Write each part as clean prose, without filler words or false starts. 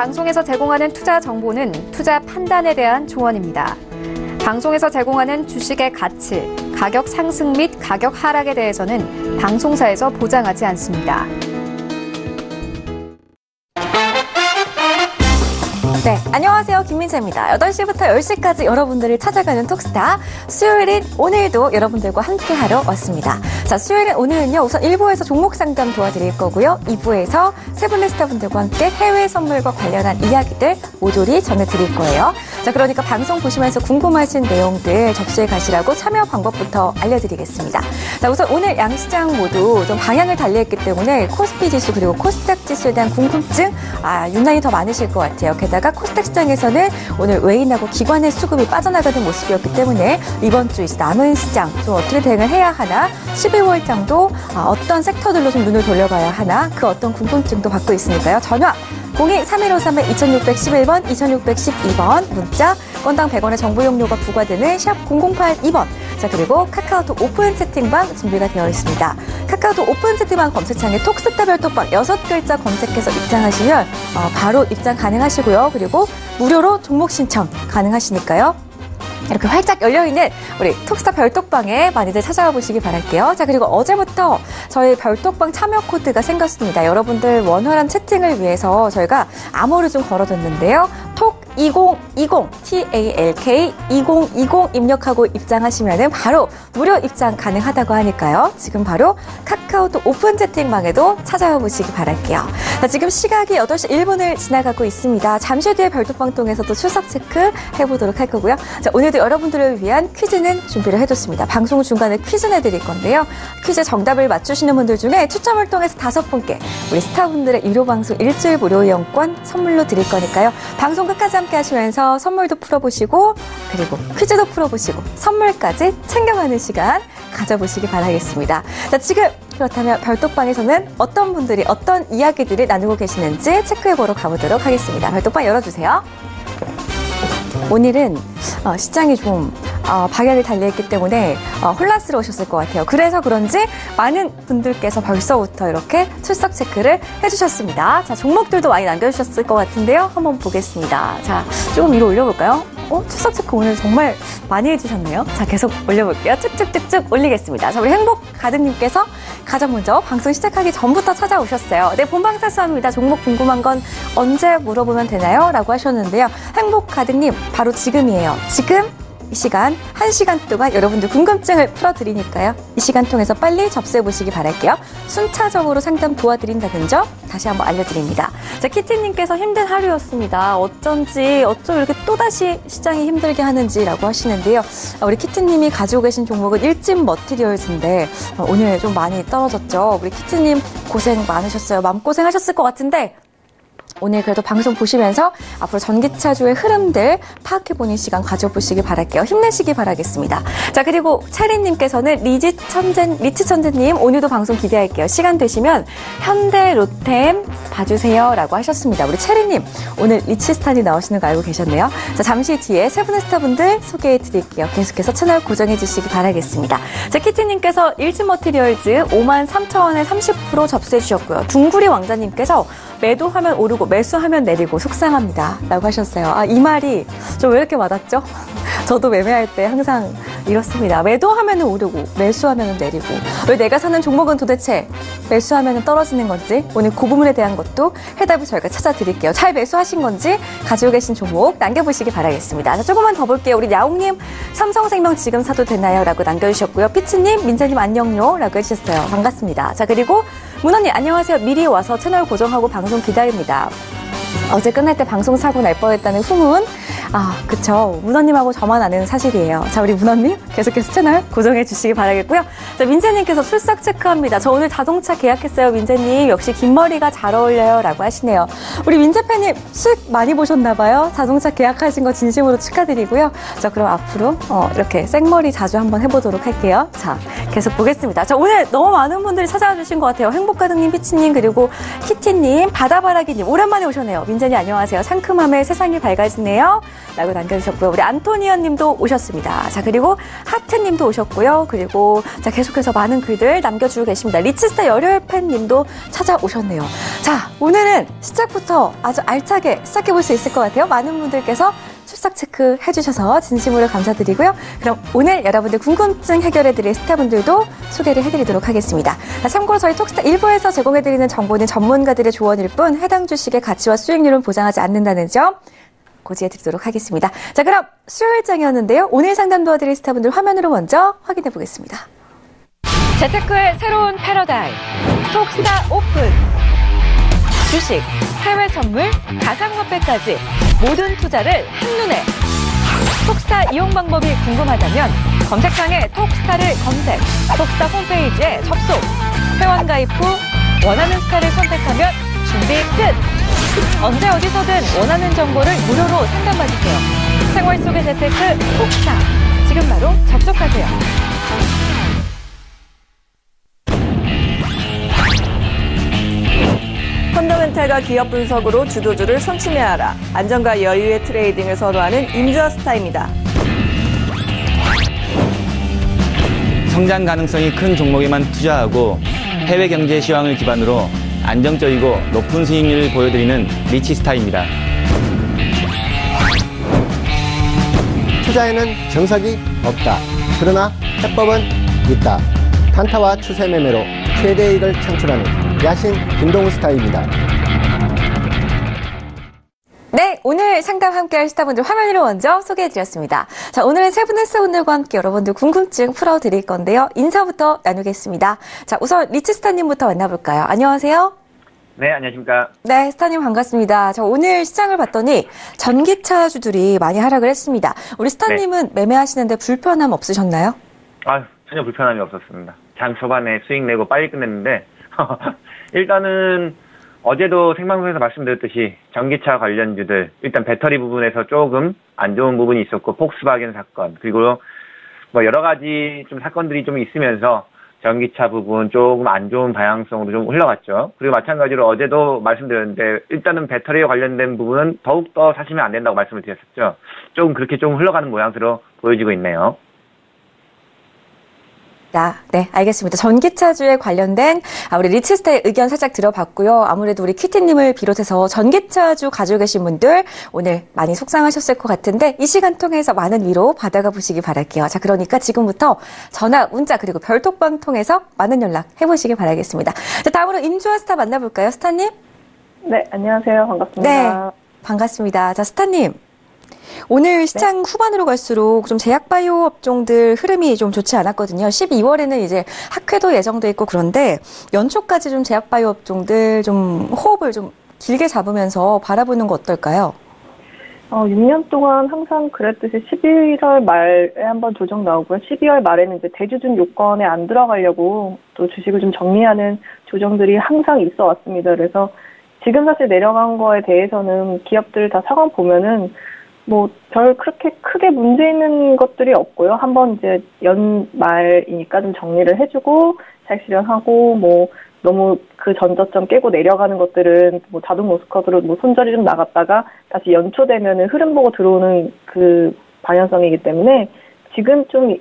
방송에서 제공하는 투자 정보는 투자 판단에 대한 조언입니다. 방송에서 제공하는 주식의 가치, 가격 상승 및 가격 하락에 대해서는 방송사에서 보장하지 않습니다. 네, 안녕하세요. 김민재입니다. 8시부터 10시까지 여러분들을 찾아가는 톡스타. 수요일인 오늘도 여러분들과 함께하러 왔습니다. 자, 수요일인 오늘은요, 우선 1부에서 종목 상담 도와드릴 거고요. 2부에서 세 분의 스타분들과 함께 해외 선물과 관련한 이야기들 모조리 전해드릴 거예요. 자, 그러니까 방송 보시면서 궁금하신 내용들 접수해 가시라고 참여 방법부터 알려드리겠습니다. 자, 우선 오늘 양시장 모두 좀 방향을 달리했기 때문에 코스피 지수 그리고 코스닥 지수에 대한 궁금증 유난히 더 많으실 것 같아요. 게다가 코스닥 시장에서는 오늘 외인하고 기관의 수급이 빠져나가는 모습이었기 때문에 이번 주 이제 남은 시장 좀 어떻게 대응을 해야 하나, 12월장도 어떤 섹터들로 좀 눈을 돌려봐야 하나, 그 어떤 궁금증도 받고 있으니까요. 전화 02-3153-2611번, 2612번 문자, 건당 100원의 정보 용료가 부과되는 샵 0082번. 자, 그리고 카카오톡 오픈 채팅방 준비가 되어 있습니다. 카카오톡 오픈 채팅방 검색창에 톡스타 별톡방 6글자 검색해서 입장하시면 바로 입장 가능하시고요. 그리고 무료로 종목 신청 가능하시니까요. 이렇게 활짝 열려있는 우리 톡스타 별톡방에 많이들 찾아와 보시기 바랄게요. 자, 그리고 어제부터 저희 별톡방 참여 코드가 생겼습니다. 여러분들 원활한 채팅을 위해서 저희가 암호를 좀 걸어뒀는데요. 톡 2020, TALK 2020 입력하고 입장하시면은 바로 무료 입장 가능하다고 하니까요. 지금 바로 카카오톡 오픈 채팅방에도 찾아와 보시기 바랄게요. 자, 지금 시각이 8시 1분을 지나가고 있습니다. 잠시 뒤에 별톡방 통해서도 출석 체크 해보도록 할 거고요. 자, 오늘도 여러분들을 위한 퀴즈는 준비를 해뒀습니다. 방송 중간에 퀴즈 내드릴 건데요. 퀴즈 정답을 맞추시는 분들 중에 추첨을 통해서 5분께 우리 스타분들의 유료방송 일주일 무료 이용권 선물로 드릴 거니까요. 방송 끝까지 함께 하시면서 선물도 풀어보시고 그리고 퀴즈도 풀어보시고 선물까지 챙겨가는 시간 가져보시기 바라겠습니다. 자, 지금 그렇다면 별톡방에서는 어떤 분들이 어떤 이야기들을 나누고 계시는지 체크해보러 가보도록 하겠습니다. 별톡방 열어주세요. 오늘은 시장이 좀 방향을 달리했기 때문에 혼란스러우셨을 것 같아요. 그래서 그런지 많은 분들께서 벌써부터 이렇게 출석 체크를 해주셨습니다. 자, 종목들도 많이 남겨주셨을 것 같은데요. 한번 보겠습니다. 자, 조금 위로 올려볼까요? 출석 체크 오늘 정말 많이 해주셨네요. 자, 계속 올려볼게요. 쭉쭉쭉쭉 올리겠습니다. 자, 우리 행복 가득님께서 가장 먼저 방송 시작하기 전부터 찾아오셨어요. 네, 본방사수합니다. 종목 궁금한 건 언제 물어보면 되나요? 라고 하셨는데요. 행복 가득님, 바로 지금이에요. 지금 이 시간, 1시간 동안 여러분들 궁금증을 풀어드리니까요. 이 시간 통해서 빨리 접수해보시기 바랄게요. 순차적으로 상담 도와드린다는 점 다시 한번 알려드립니다. 자, 키티님께서 힘든 하루였습니다. 어쩜 이렇게 또다시 시장이 힘들게 하는지라고 하시는데요. 우리 키티님이 가지고 계신 종목은 일진 머티리얼즈인데 오늘 좀 많이 떨어졌죠. 우리 키티님 고생 많으셨어요. 마음고생하셨을 것 같은데 오늘 그래도 방송 보시면서 앞으로 전기차주의 흐름들 파악해보는 시간 가져보시기 바랄게요. 힘내시기 바라겠습니다. 자, 그리고 차리님께서는 리치천재님 오늘도 방송 기대할게요. 시간 되시면 현대 로템 봐주세요 라고 하셨습니다. 우리 차리님 오늘 리치스탄이 나오시는 거 알고 계셨네요. 자, 잠시 뒤에 세 분의 스타분들 소개해드릴게요. 계속해서 채널 고정해주시기 바라겠습니다. 자, 키티님께서 일진머티리얼즈 53,000원에 30% 접수해주셨고요. 둥구리 왕자님께서 매도하면 오르고 매수하면 내리고 속상합니다 라고 하셨어요. 이 말이 좀 왜 이렇게 와닿죠? 저도 매매할 때 항상 이렇습니다. 매도하면 오르고 매수하면 내리고 왜 내가 사는 종목은 도대체 매수하면 떨어지는 건지 오늘 그 부분에 대한 것도 해답을 저희가 찾아드릴게요. 잘 매수하신 건지 가지고 계신 종목 남겨보시기 바라겠습니다. 자, 조금만 더 볼게요. 우리 야옹님 삼성생명 지금 사도 되나요? 라고 남겨주셨고요. 피츠님 민재님 안녕요 라고 해주셨어요. 반갑습니다. 자, 그리고 문언니 안녕하세요. 미리 와서 채널 고정하고 방송 기다립니다. 어제 끝날 때 방송 사고 날 뻔했다는 후문. 그쵸. 문언님하고 저만 아는 사실이에요. 자, 우리 문언님 계속해서 채널 고정해 주시기 바라겠고요. 자, 민재님께서 출석 체크합니다. 저 오늘 자동차 계약했어요. 민재님 역시 긴 머리가 잘 어울려요 라고 하시네요. 우리 민재팬님 수익 많이 보셨나봐요. 자동차 계약하신 거 진심으로 축하드리고요. 자, 그럼 앞으로 이렇게 생머리 자주 한번 해보도록 할게요. 자, 계속 보겠습니다. 자, 오늘 너무 많은 분들이 찾아와 주신 것 같아요. 행복가득님, 피치님, 그리고 키티님, 바다바라기님 오랜만에 오셨네요. 민재님 안녕하세요. 상큼함에 세상이 밝아지네요. 라고 남겨주셨고요. 우리 안토니언 님도 오셨습니다. 자, 그리고 하트 님도 오셨고요. 그리고 자, 계속해서 많은 글들 남겨주고 계십니다. 리치스타 열혈 팬 님도 찾아오셨네요. 자, 오늘은 시작부터 아주 알차게 시작해볼 수 있을 것 같아요. 많은 분들께서 출석 체크 해주셔서 진심으로 감사드리고요. 그럼 오늘 여러분들 궁금증 해결해드릴 스타분들도 소개를 해드리도록 하겠습니다. 자, 참고로 저희 톡스타 1부에서 제공해드리는 정보는 전문가들의 조언일 뿐 해당 주식의 가치와 수익률은 보장하지 않는다는 점 고지해드리도록 하겠습니다. 자, 그럼 수요일장이었는데요. 오늘 상담 도와드릴 스타분들 화면으로 먼저 확인해보겠습니다. 재테크의 새로운 패러다임 톡스타 오픈. 주식, 해외 선물, 가상화폐까지 모든 투자를 한눈에. 톡스타 이용 방법이 궁금하다면 검색창에 톡스타를 검색, 톡스타 홈페이지에 접속, 회원 가입 후 원하는 스타를 선택하면 준비 끝! 언제 어디서든 원하는 정보를 무료로 상담받으세요. 생활 속의 재테크 톡스타. 지금 바로 접속하세요. 펀더멘탈과 기업 분석으로 주도주를 선취해라. 안정과 여유의 트레이딩을 선호하는 임주아 스타입니다. 성장 가능성이 큰 종목에만 투자하고 해외 경제 시황을 기반으로 안정적이고 높은 수익률을 보여드리는 리치스타입니다. 투자에는 정석이 없다. 그러나 해법은 있다. 단타와 추세 매매로 최대 이익을 창출하는 야신 김동우 스타입니다. 네, 오늘 상담 함께할 스타분들 화면 위로 먼저 소개해드렸습니다. 자, 오늘은 세 분의 스타분들과 함께 여러분들 궁금증 풀어드릴 건데요. 인사부터 나누겠습니다. 자, 우선 리치스타님부터 만나볼까요? 안녕하세요. 네, 안녕하십니까. 네, 스타님 반갑습니다. 자, 오늘 시장을 봤더니 전기차주들이 많이 하락을 했습니다. 우리 스타님은 매매하시는데 불편함 없으셨나요? 전혀 불편함이 없었습니다. 장 초반에 수익 내고 빨리 끝냈는데 일단은 어제도 생방송에서 말씀드렸듯이 전기차 관련주들 일단 배터리 부분에서 조금 안 좋은 부분이 있었고 폭스바겐 사건 그리고 뭐 여러 가지 좀 사건들이 좀 있으면서 전기차 부분 조금 안 좋은 방향성으로 좀 흘러갔죠. 그리고 마찬가지로 어제도 말씀드렸는데 일단은 배터리에 관련된 부분은 더욱더 사시면 안 된다고 말씀을 드렸었죠. 조금 그렇게 좀 흘러가는 모양새로 보여지고 있네요. 네, 알겠습니다. 전기차주에 관련된 우리 리치스타의 의견 살짝 들어봤고요. 아무래도 우리 키티님을 비롯해서 전기차주 가지고 계신 분들 오늘 많이 속상하셨을 것 같은데 이 시간 통해서 많은 위로 받아가 보시기 바랄게요. 자, 그러니까 지금부터 전화, 문자 그리고 별톡방 통해서 많은 연락 해보시기 바라겠습니다. 자, 다음으로 임주아 스타 만나볼까요, 스타님? 네, 안녕하세요. 반갑습니다. 네, 반갑습니다. 자, 스타님. 오늘 시장 후반으로 갈수록 좀 제약바이오 업종들 흐름이 좀 좋지 않았거든요. 12월에는 이제 학회도 예정돼 있고 그런데 연초까지 좀 제약바이오 업종들 좀 호흡을 좀 길게 잡으면서 바라보는 거 어떨까요? 6년 동안 항상 그랬듯이 11월 말에 한번 조정 나오고요. 12월 말에는 이제 대주주 요건에 안 들어가려고 또 주식을 좀 정리하는 조정들이 항상 있어 왔습니다. 그래서 지금 사실 내려간 거에 대해서는 기업들 다 상황 보면은 뭐 별 그렇게 크게 문제 있는 것들이 없고요. 한번 이제 연말이니까 좀 정리를 해주고 차익 실현하고 뭐 너무 그 전저점 깨고 내려가는 것들은 뭐 자동 로스컷으로 뭐 손절이 좀 나갔다가 다시 연초 되면은 흐름 보고 들어오는 그 방향성이기 때문에 지금 좀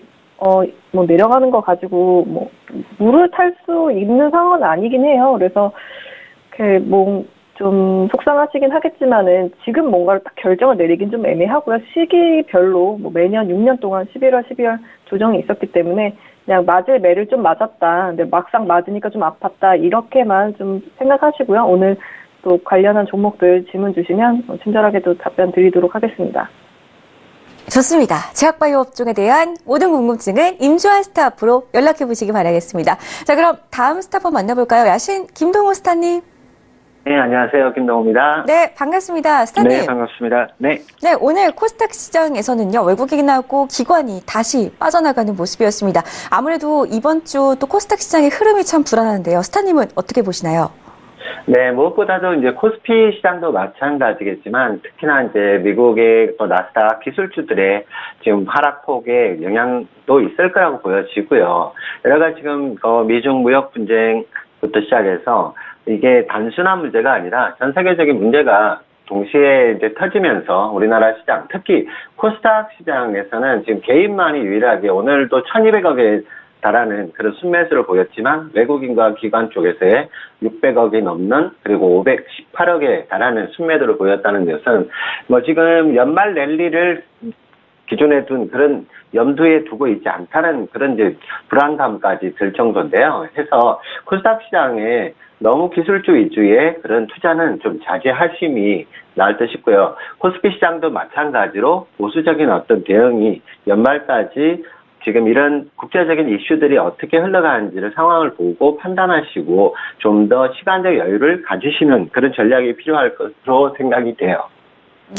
뭐 내려가는 거 가지고 뭐 물을 탈 수 있는 상황은 아니긴 해요. 그래서 뭐 좀 속상하시긴 하겠지만은 지금 뭔가를 딱 결정을 내리긴 좀 애매하고요. 시기별로 뭐 매년 6년 동안 11월, 12월 조정이 있었기 때문에 그냥 맞을 매를 좀 맞았다. 근데 막상 맞으니까 좀 아팠다. 이렇게만 좀 생각하시고요. 오늘 또 관련한 종목들 질문 주시면 친절하게 또 답변 드리도록 하겠습니다. 좋습니다. 제약바이오 업종에 대한 모든 궁금증은 임주아 스타 앞으로 연락해 보시기 바라겠습니다. 자, 그럼 다음 스타 한번 만나볼까요? 야신 김동우 스타님. 네, 안녕하세요. 김동호입니다. 네, 반갑습니다. 스타님. 네, 반갑습니다. 네. 네, 오늘 코스닥 시장에서는요, 외국인하고 기관이 다시 빠져나가는 모습이었습니다. 아무래도 이번 주 또 코스닥 시장의 흐름이 참 불안한데요. 스타님은 어떻게 보시나요? 네, 무엇보다도 이제 코스피 시장도 마찬가지겠지만, 특히나 이제 미국의 또 나스닥 기술주들의 지금 하락폭에 영향도 있을 거라고 보여지고요. 여러 가지 지금 미중 무역 분쟁부터 시작해서 이게 단순한 문제가 아니라 전 세계적인 문제가 동시에 이제 터지면서 우리나라 시장, 특히 코스닥 시장에서는 지금 개인만이 유일하게 오늘도 1,200억에 달하는 그런 순매수를 보였지만 외국인과 기관 쪽에서의 600억이 넘는 그리고 518억에 달하는 순매도를 보였다는 것은 뭐 지금 연말 랠리를 기존에 둔 그런 염두에 두고 있지 않다는 그런 이제 불안감까지 들 정도인데요. 해서 코스닥 시장에 너무 기술주 위주의 그런 투자는 좀 자제하심이 나을 듯 싶고요. 코스피 시장도 마찬가지로 보수적인 어떤 대응이 연말까지 지금 이런 국제적인 이슈들이 어떻게 흘러가는지를 상황을 보고 판단하시고 좀 더 시간적 여유를 가지시는 그런 전략이 필요할 것으로 생각이 돼요.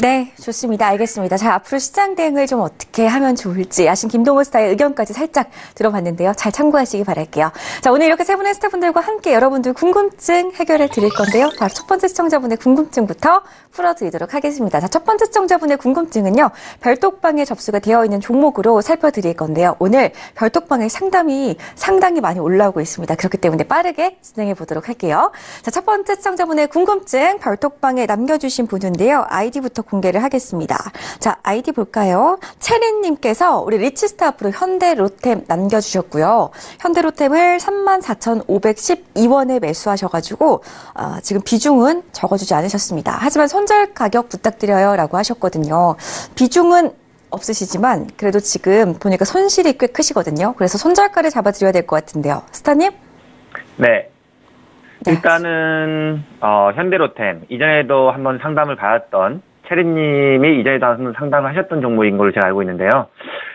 네, 좋습니다. 알겠습니다. 자, 앞으로 시장 대응을 좀 어떻게 하면 좋을지 아신 김동호 스타의 의견까지 살짝 들어봤는데요. 잘 참고하시기 바랄게요. 자, 오늘 이렇게 세 분의 스타분들과 함께 여러분들 궁금증 해결해 드릴 건데요. 바로 첫 번째 시청자분의 궁금증부터 풀어드리도록 하겠습니다. 자, 첫 번째 시청자분의 궁금증은요. 별톡방에 접수가 되어 있는 종목으로 살펴드릴 건데요. 오늘 별톡방의 상담이 상당히 많이 올라오고 있습니다. 그렇기 때문에 빠르게 진행해 보도록 할게요. 자, 첫 번째 시청자분의 궁금증 별톡방에 남겨주신 분인데요. 아이디부터 공개를 하겠습니다. 자, 아이디 볼까요? 체린님께서 우리 리치스타 앞으로 현대로템 남겨주셨고요. 현대로템을 34,512원에 매수하셔가지고 지금 비중은 적어주지 않으셨습니다. 하지만 손절 가격 부탁드려요 라고 하셨거든요. 비중은 없으시지만 그래도 지금 보니까 손실이 꽤 크시거든요. 그래서 손절가를 잡아드려야 될 것 같은데요. 스타님? 네. 일단은 현대로템 이전에도 한번 상담을 받았던 체리님이 이전에도 한번 상담을 하셨던 종목인 걸로 제가 알고 있는데요.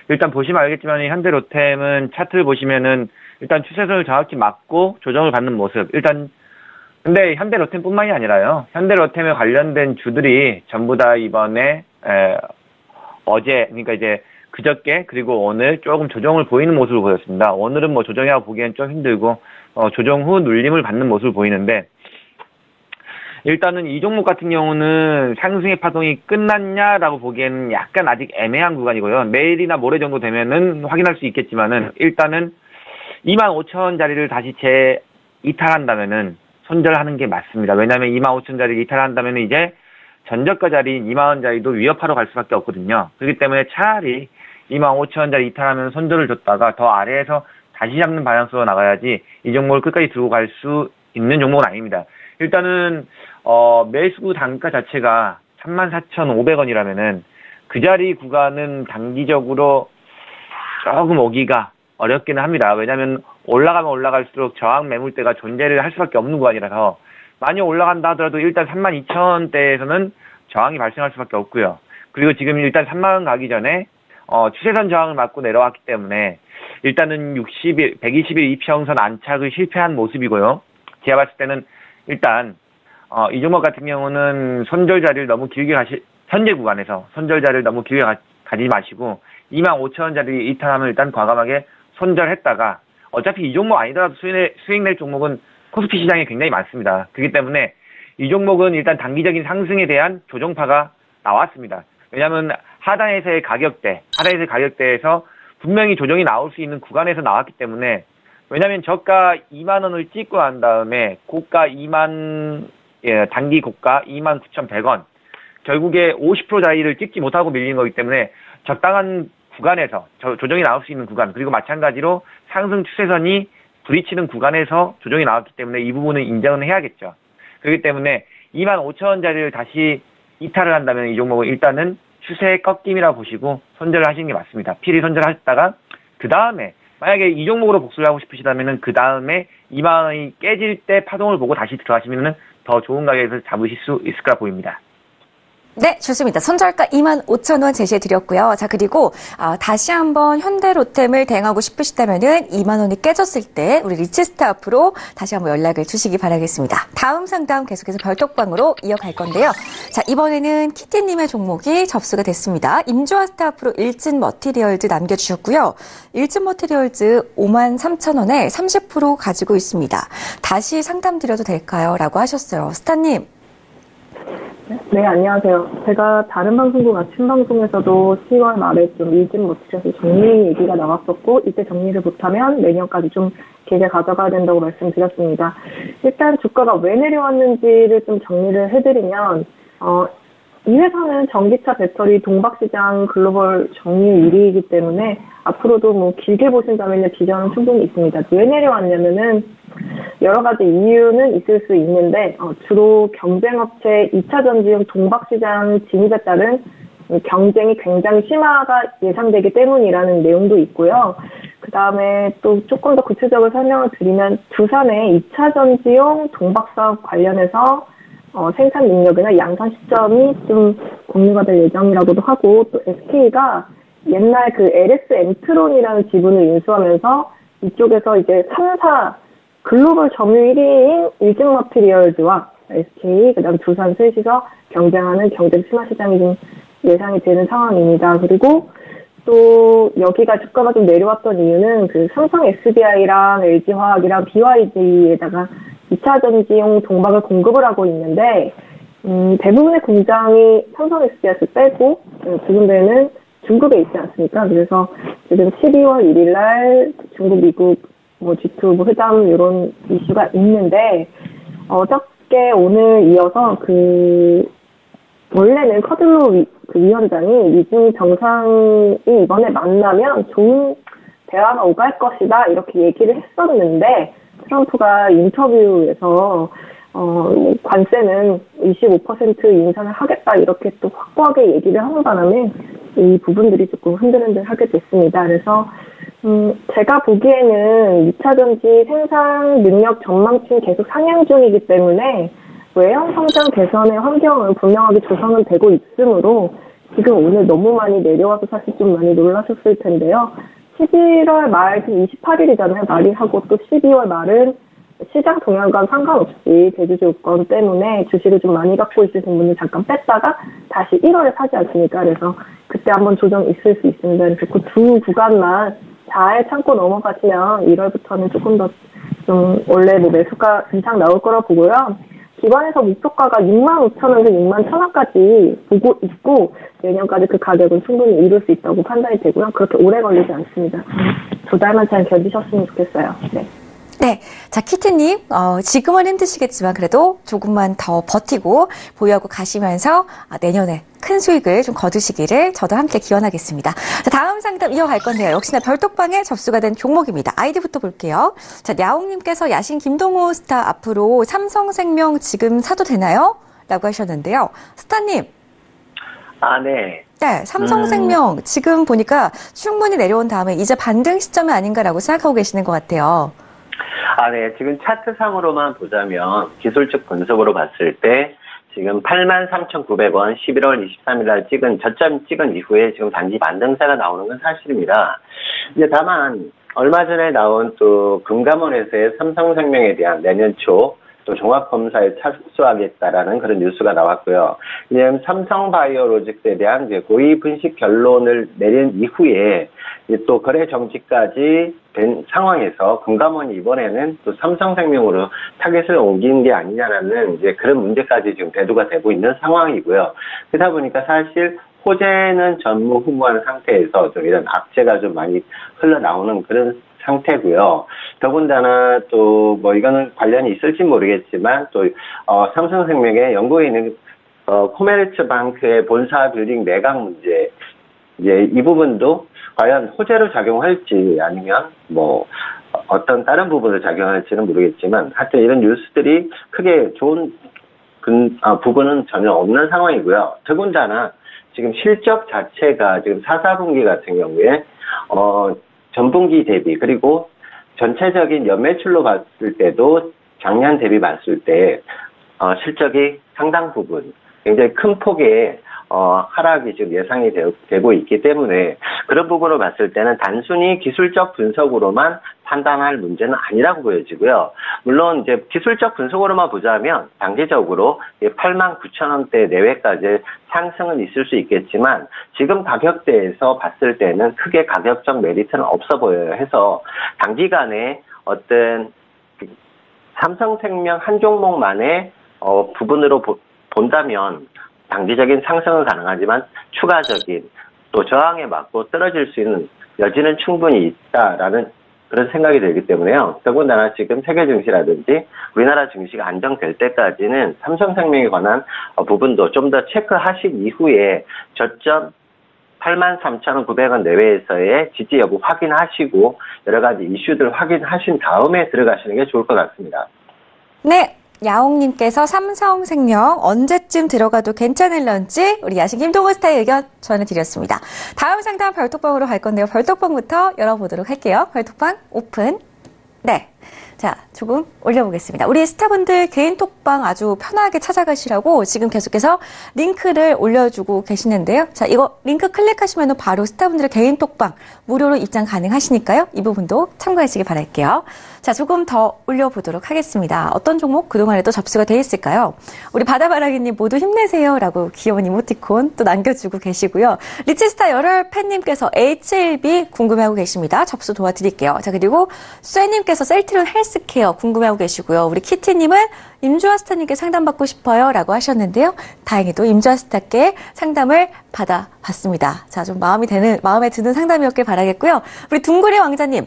일단 보시면 알겠지만 현대로템은 차트를 보시면은 일단 추세선을 정확히 맞고 조정을 받는 모습. 일단 근데 현대로템뿐만이 아니라요. 현대로템에 관련된 주들이 전부 다 이번에 어제 그러니까 이제 그저께 그리고 오늘 조금 조정을 보이는 모습을 보였습니다. 오늘은 뭐 조정이라고 보기엔 좀 힘들고 조정 후 눌림을 받는 모습을 보이는데 일단은 이 종목 같은 경우는 상승의 파동이 끝났냐라고 보기에는 약간 아직 애매한 구간이고요. 내일이나 모레 정도 되면은 확인할 수 있겠지만은 일단은 25,000원 자리를 다시 이탈한다면은 손절하는 게 맞습니다. 왜냐하면 25,000원 자리를 이탈한다면은 이제 전저가 자리인 20,000원 자리도 위협하러 갈 수밖에 없거든요. 그렇기 때문에 차라리 25,000원 자리 이탈하면 손절을 줬다가 더 아래에서 다시 잡는 방향으로 나가야지 이 종목을 끝까지 들고 갈 수 있는 종목은 아닙니다. 일단은 매수 단가 자체가 34,500원이라면은 그 자리 구간은 단기적으로 조금 오기가 어렵기는 합니다. 왜냐하면 올라가면 올라갈수록 저항 매물대가 존재를 할 수밖에 없는 구간이라서 많이 올라간다 하더라도 일단 32,000원대에서는 저항이 발생할 수밖에 없고요. 그리고 지금 일단 3만원 가기 전에 추세선 저항을 맞고 내려왔기 때문에 일단은 120일 이평선 안착을 실패한 모습이고요. 제가 봤을 때는 일단 이 종목 같은 경우는 손절 자리를 너무 길게 현재 구간에서 손절 자리를 너무 길게 가지 마시고 25,000원 자리 이탈하면 일단 과감하게 손절했다가 어차피 이 종목 아니더라도 수익 낼 종목은 코스피 시장에 굉장히 많습니다. 그렇기 때문에 이 종목은 일단 단기적인 상승에 대한 조정파가 나왔습니다. 왜냐하면 하단에서의 가격대에서 분명히 조정이 나올 수 있는 구간에서 나왔기 때문에 왜냐하면 저가 2만 원을 찍고 난 다음에 고가 단기 고가 29,100원 결국에 50% 자리를 찍지 못하고 밀린 거기 때문에 적당한 구간에서 조정이 나올 수 있는 구간 그리고 마찬가지로 상승 추세선이 부딪히는 구간에서 조정이 나왔기 때문에 이 부분은 인정은 해야겠죠. 그렇기 때문에 25,000원 자리를 다시 이탈을 한다면 이 종목은 일단은 추세 꺾임이라고 보시고 손절을 하시는 게 맞습니다. 필히 손절하셨다가 그 다음에 만약에 이 종목으로 복수를 하고 싶으시다면은 그 다음에 2만 원이 깨질 때 파동을 보고 다시 들어가시면은 더 좋은 가격에서 잡으실 수 있을 거라 보입니다. 네, 좋습니다. 손절가 25,000원 제시해드렸고요. 자, 그리고 다시 한번 현대로템을 대응하고 싶으시다면은 2만 원이 깨졌을 때 우리 리치스타 앞으로 다시 한번 연락을 주시기 바라겠습니다. 다음 상담 계속해서 별톡방으로 이어갈 건데요. 자, 이번에는 키티님의 종목이 접수가 됐습니다. 임주아스타 앞으로 일진머티리얼즈 남겨주셨고요. 일진머티리얼즈 53,000원에 30% 가지고 있습니다. 다시 상담 드려도 될까요? 라고 하셨어요. 스타님. 네, 안녕하세요. 제가 다른 방송국 아침 방송에서도 10월 말에 좀 일진 못해서 정리 얘기가 나왔었고 이때 정리를 못하면 내년까지 좀 길게 가져가야 된다고 말씀드렸습니다. 일단 주가가 왜 내려왔는지를 좀 정리를 해드리면 이 회사는 전기차 배터리 동박시장 글로벌 점유율 1위이기 때문에 앞으로도 뭐 길게 보신다면 비전은 충분히 있습니다. 왜 내려왔냐면은 여러 가지 이유는 있을 수 있는데 주로 경쟁업체 2차 전지용 동박시장 진입에 따른 경쟁이 굉장히 심화가 예상되기 때문이라는 내용도 있고요. 그 다음에 또 조금 더 구체적으로 설명을 드리면 두산의 2차 전지용 동박사업 관련해서 생산 능력이나 양산 시점이 좀 공유가 될 예정이라고도 하고, 또 SK가 옛날 그 LS 엔트론이라는 지분을 인수하면서 이쪽에서 이제 3사 글로벌 점유율 1위인 일진 머티리얼즈와 SK, 그 다음 두산 셋이서 경쟁하는 경쟁 심화 시장이 좀 예상이 되는 상황입니다. 그리고 또 여기가 주가가 좀 내려왔던 이유는 그 삼성 SDI랑 LG화학이랑 BYD에다가 2차 전지용 동박을 공급을 하고 있는데 대부분의 공장이 삼성 SDI에서 빼고 두 군데는 중국에 있지 않습니까? 그래서 지금 12월 1일 날 중국, 미국 G2 회담 이런 이슈가 있는데 어저께 오늘 이어서 원래는 커들로 위원장이 미중 정상이 이번에 만나면 좋은 대화가 오갈 것이다 이렇게 얘기를 했었는데, 트럼프가 인터뷰에서 관세는 25% 인상을 하겠다 이렇게 또 확고하게 얘기를 하는 바람에 이 부분들이 조금 흔들흔들하게 됐습니다. 그래서 제가 보기에는 2차 전지 생산 능력 전망치는 계속 상향 중이기 때문에 외형 성장 개선의 환경은 분명하게 조성은 되고 있으므로 지금 오늘 너무 많이 내려와서 사실 좀 많이 놀라셨을 텐데요. 11월 말, 28일이잖아요. 말일하고 또 12월 말은 시장 동향과 상관없이 대주주 요건 때문에 주식을 좀 많이 갖고 있으신 분들 잠깐 뺐다가 다시 1월에 사지 않습니까? 그래서 그때 한번 조정 있을 수 있습니다. 그래서 그 두 구간만 잘 참고 넘어가시면 1월부터는 조금 더 좀 원래 매수가 이상 나올 거라 보고요. 기관에서 목표가가 65,000원에서 61,000원까지 보고 있고 내년까지 그 가격은 충분히 이룰 수 있다고 판단이 되고요. 그렇게 오래 걸리지 않습니다. 2달만 잘 견디셨으면 좋겠어요. 네. 네. 자, 키트님, 지금은 힘드시겠지만 그래도 조금만 더 버티고 보유하고 가시면서 내년에 큰 수익을 좀 거두시기를 저도 함께 기원하겠습니다. 자, 다음 상담 이어갈 건데요. 역시나 별톡방에 접수가 된 종목입니다. 아이디부터 볼게요. 자, 냐옹님께서 야신 김동호 스타 앞으로 삼성생명 지금 사도 되나요? 라고 하셨는데요. 스타님. 네. 네, 삼성생명 지금 보니까 충분히 내려온 다음에 이제 반등 시점이 아닌가라고 생각하고 계시는 것 같아요. 네. 지금 차트상으로만 보자면 기술적 분석으로 봤을 때 지금 83,900원 11월 23일 날 저점 찍은 이후에 지금 단지 반등세가 나오는 건 사실입니다. 이제 다만 얼마 전에 나온 또 금감원에서의 삼성생명에 대한 내년 초 또 종합검사에 착수하겠다라는 그런 뉴스가 나왔고요. 이제 삼성바이오로직스에 대한 이제 고위 분식 결론을 내린 이후에 또 거래 정지까지 된 상황에서 금감원이 이번에는 또 삼성생명으로 타겟을 옮긴 게 아니냐라는 이제 그런 문제까지 지금 대두가 되고 있는 상황이고요. 그러다 보니까 사실 호재는 전무후무한 상태에서 좀 이런 악재가 좀 많이 흘러나오는 그런 상태고요. 더군다나 또 이거는 관련이 있을지 모르겠지만 또 삼성생명의 연구에 있는 코메르츠방크의 본사 빌딩 매각 문제, 이제 이 부분도 과연 호재로 작용할지 아니면 어떤 다른 부분으로 작용할지는 모르겠지만 하여튼 이런 뉴스들이 크게 좋은 부분은 전혀 없는 상황이고요. 더군다나 지금 실적 자체가 지금 4, 4분기 같은 경우에 전분기 대비 그리고 전체적인 연매출로 봤을 때도 작년 대비 봤을 때 실적이 상당 부분 굉장히 큰 폭의 하락이 지금 예상이 되고 있기 때문에 그런 부분으로 봤을 때는 단순히 기술적 분석으로만 판단할 문제는 아니라고 보여지고요. 물론 이제 기술적 분석으로만 보자면 단기적으로 89,000원대 내외까지 상승은 있을 수 있겠지만 지금 가격대에서 봤을 때는 크게 가격적 메리트는 없어 보여요. 해서 단기간에 어떤 삼성생명 한 종목만의 부분으로 본다면 단기적인 상승은 가능하지만 추가적인 또 저항에 맞고 떨어질 수 있는 여지는 충분히 있다라는 그런 생각이 들기 때문에요. 더군다나 지금 세계 증시라든지 우리나라 증시가 안정될 때까지는 삼성생명에 관한 부분도 좀 더 체크하신 이후에 저점 83,900원 내외에서의 지지 여부 확인하시고 여러 가지 이슈들 확인하신 다음에 들어가시는 게 좋을 것 같습니다. 네. 야옹님께서 삼성생명 언제쯤 들어가도 괜찮을런지 우리 야신 김동훈 스타의 의견 전해드렸습니다. 다음 상담 별톡방으로 갈 건데요. 별톡방부터 열어보도록 할게요. 별톡방 오픈. 네. 자, 조금 올려보겠습니다. 우리 스타분들 개인 톡방 아주 편하게 찾아가시라고 지금 계속해서 링크를 올려주고 계시는데요. 자, 이거 링크 클릭하시면 바로 스타분들의 개인 톡방 무료로 입장 가능하시니까요. 이 부분도 참고하시기 바랄게요. 자, 조금 더 올려보도록 하겠습니다. 어떤 종목 그동안에도 접수가 돼 있을까요? 우리 바다바라기님 모두 힘내세요 라고 귀여운 이모티콘 또 남겨주고 계시고요. 리치스타 열혈 팬님께서 H1B 궁금해하고 계십니다. 접수 도와드릴게요. 자, 그리고 쇠님께서 셀트리온 헬스케어 궁금해하고 계시고요. 우리 키티님은 임주아스타님께 상담받고 싶어요 라고 하셨는데요. 다행히도 임주아스타께 상담을 받아봤습니다. 자, 좀 마음에 드는 상담이었길 바라겠고요. 우리 둥그리 왕자님,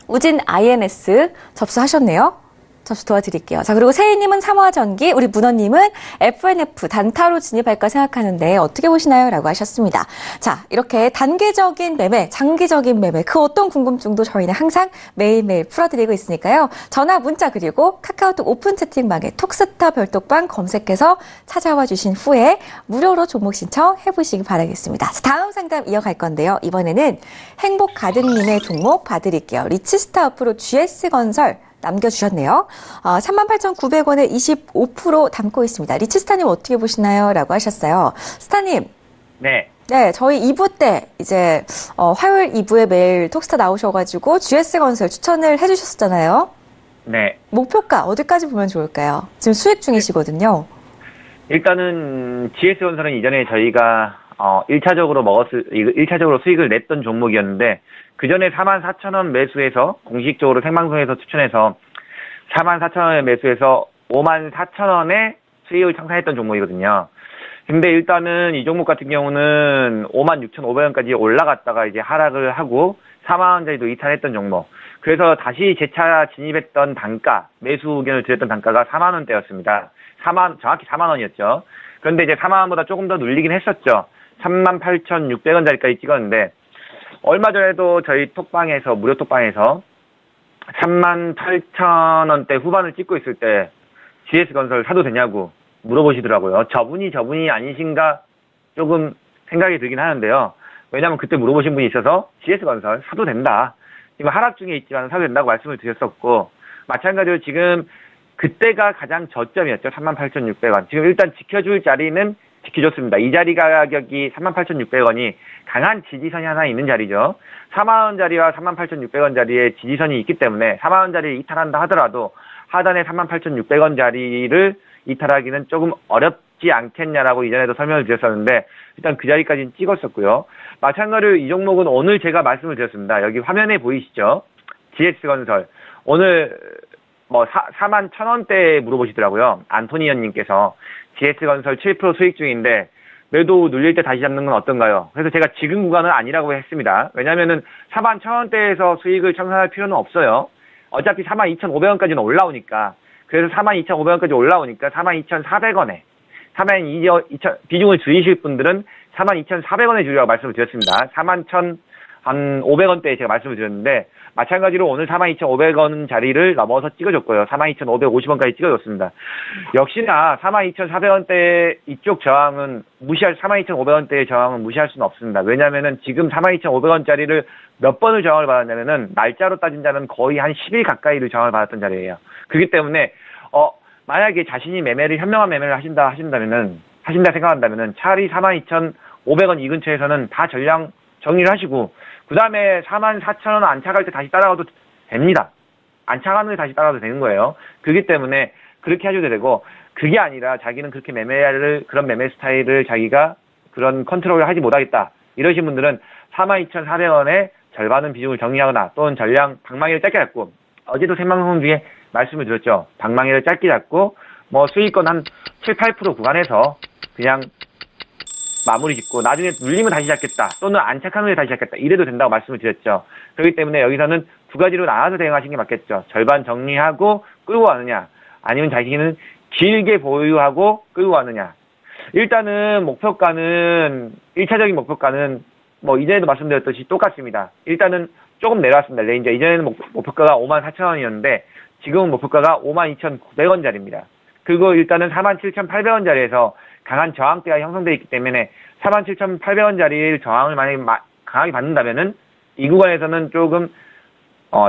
우진 INS 접수하셨네요. 접수 도와드릴게요. 자, 그리고 세희님은 삼화전기, 우리 문어님은 FNF 단타로 진입할까 생각하는데 어떻게 보시나요? 라고 하셨습니다. 자, 이렇게 단기적인 매매, 장기적인 매매, 그 어떤 궁금증도 저희는 항상 매일매일 풀어드리고 있으니까요. 전화, 문자, 그리고 카카오톡 오픈 채팅방에 톡스타 별톡방 검색해서 찾아와 주신 후에 무료로 종목 신청해보시기 바라겠습니다. 자, 다음 상담 이어갈 건데요. 이번에는 행복가득님의 종목 봐드릴게요. 리치스타 앞으로 GS건설 남겨주셨네요. 38,900원에 25% 담고 있습니다. 리치스타님 어떻게 보시나요? 라고 하셨어요. 스타님. 네. 네, 저희 2부 때 이제 화요일 2부에 매일 톡스타 나오셔가지고 GS건설 추천을 해주셨었잖아요. 네. 목표가 어디까지 보면 좋을까요? 지금 수익 중이시거든요. 일단은 GS건설은 이전에 저희가 1차적으로 수익을 냈던 종목이었는데 그 전에 44,000원 매수해서 공식적으로 생방송에서 추천해서 44,000원에 매수해서 54,000원에 수익을 창출했던 종목이거든요. 근데 일단은 이 종목 같은 경우는 56,500원까지 올라갔다가 이제 하락을 하고 4만원짜리도 이탈했던 종목. 그래서 다시 재차 진입했던 단가, 매수 의견을 드렸던 단가가 4만원대였습니다. 정확히 4만원이었죠. 그런데 이제 4만원보다 조금 더 눌리긴 했었죠. 38,600원짜리까지 찍었는데 얼마 전에도 저희 톡방에서 무료 톡방에서 38,000원대 후반을 찍고 있을 때 GS건설 사도 되냐고 물어보시더라고요. 저분이 아니신가 조금 생각이 들긴 하는데요. 왜냐하면 그때 물어보신 분이 있어서 GS건설 사도 된다. 지금 하락 중에 있지만 사도 된다고 말씀을 드렸었고 마찬가지로 지금 그때가 가장 저점이었죠. 38,600원. 지금 일단 지켜줄 자리는 지켜줬습니다. 이 자리 가격이 38,600원이 강한 지지선이 하나 있는 자리죠. 4만원짜리와 38,600원짜리의 지지선이 있기 때문에 4만원짜리를 이탈한다 하더라도 하단의 38,600원짜리를 이탈하기는 조금 어렵지 않겠냐라고 이전에도 설명을 드렸었는데 일단 그 자리까지는 찍었었고요. 마찬가지로 이 종목은 오늘 제가 말씀을 드렸습니다. 여기 화면에 보이시죠? GS건설. 오늘 41,000원대 물어보시더라고요. 안토니언님께서. GS건설 7% 수익 중인데 매도 눌릴 때 다시 잡는 건 어떤가요? 그래서 제가 지금 구간은 아니라고 했습니다. 왜냐면은 41,000원대에서 수익을 창출할 필요는 없어요. 어차피 42,500원까지는 올라오니까. 그래서 42,500원까지 올라오니까 42,400원에 비중을 줄이실 분들은 42,400원에 줄이라고 말씀을 드렸습니다. 41,500원대에 제가 말씀을 드렸는데 마찬가지로 오늘 42,500원 자리를 넘어서 찍어줬고요. 42,550원까지 찍어줬습니다. 역시나 42,400원대 이쪽 저항은 42,500원대의 저항은 무시할 수는 없습니다. 왜냐면은 지금 42,500원짜리를 몇 번을 저항을 받았냐면은 날짜로 따진다면 거의 한 10일 가까이를 저항을 받았던 자리예요. 그렇기 때문에 만약에 자신이 현명한 매매를 하신다 생각한다면은 차라리 42,500원 이 근처에서는 다 전량 정리를 하시고 그 다음에 44,000원 안착할 때 다시 따라가도 됩니다. 안착하는 게 다시 따라가도 되는 거예요. 그렇기 때문에 그렇게 하셔도 되고 그게 아니라 자기는 그렇게 그런 매매 스타일을 자기가 그런 컨트롤을 하지 못하겠다. 이러신 분들은 42,400원에 절반은 비중을 정리하거나 또는 전량 방망이를 짧게 잡고 어제도 생방송 중에 말씀을 드렸죠. 방망이를 짧게 잡고 수익권 한 7, 8% 구간에서 그냥 마무리 짓고 나중에 눌리면 다시 잡겠다 또는 안착하는 후에 다시 잡겠다 이래도 된다고 말씀을 드렸죠. 그렇기 때문에 여기서는 두 가지로 나눠서 대응하시는 게 맞겠죠. 절반 정리하고 끌고 가느냐, 아니면 자기는 길게 보유하고 끌고 가느냐. 일단은 목표가는 1차적인 목표가는 뭐 이전에도 말씀드렸듯이 똑같습니다. 일단은 조금 내려왔습니다. 레인저. 이전에는 목표가가 54,000원이었는데 지금은 목표가가 52,900원짜리입니다. 그리고 일단은 47,800원짜리에서 강한 저항대가 형성되어 있기 때문에 47,800원짜리 저항을 만약에 강하게 받는다면은 이 구간에서는 조금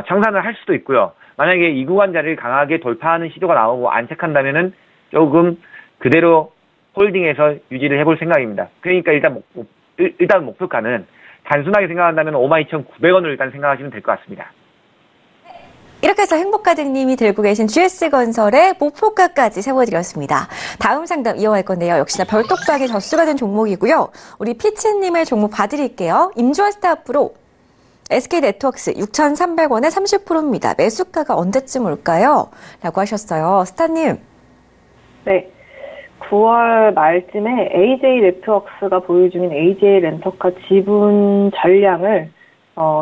청산을 할 수도 있고요. 만약에 이 구간 자리를 강하게 돌파하는 시도가 나오고 안착한다면은 조금 그대로 홀딩해서 유지를 해볼 생각입니다. 그러니까 일단 목표가는 단순하게 생각한다면 52,900원을 일단 생각하시면 될 것 같습니다. 이렇게 해서 행복가득님이 들고 계신 GS건설의 목표가까지 세워드렸습니다. 다음 상담 이어갈 건데요. 역시나 별도박이 젖수가 된 종목이고요. 우리 피치님의 종목 봐드릴게요. 임주아스타프로 SK네트워크스 6,300원에 30%입니다. 매수가가 언제쯤 올까요? 라고 하셨어요. 스타님. 네. 9월 말쯤에 AJ네트워크스가 보유 중인 AJ렌터카 지분 전량을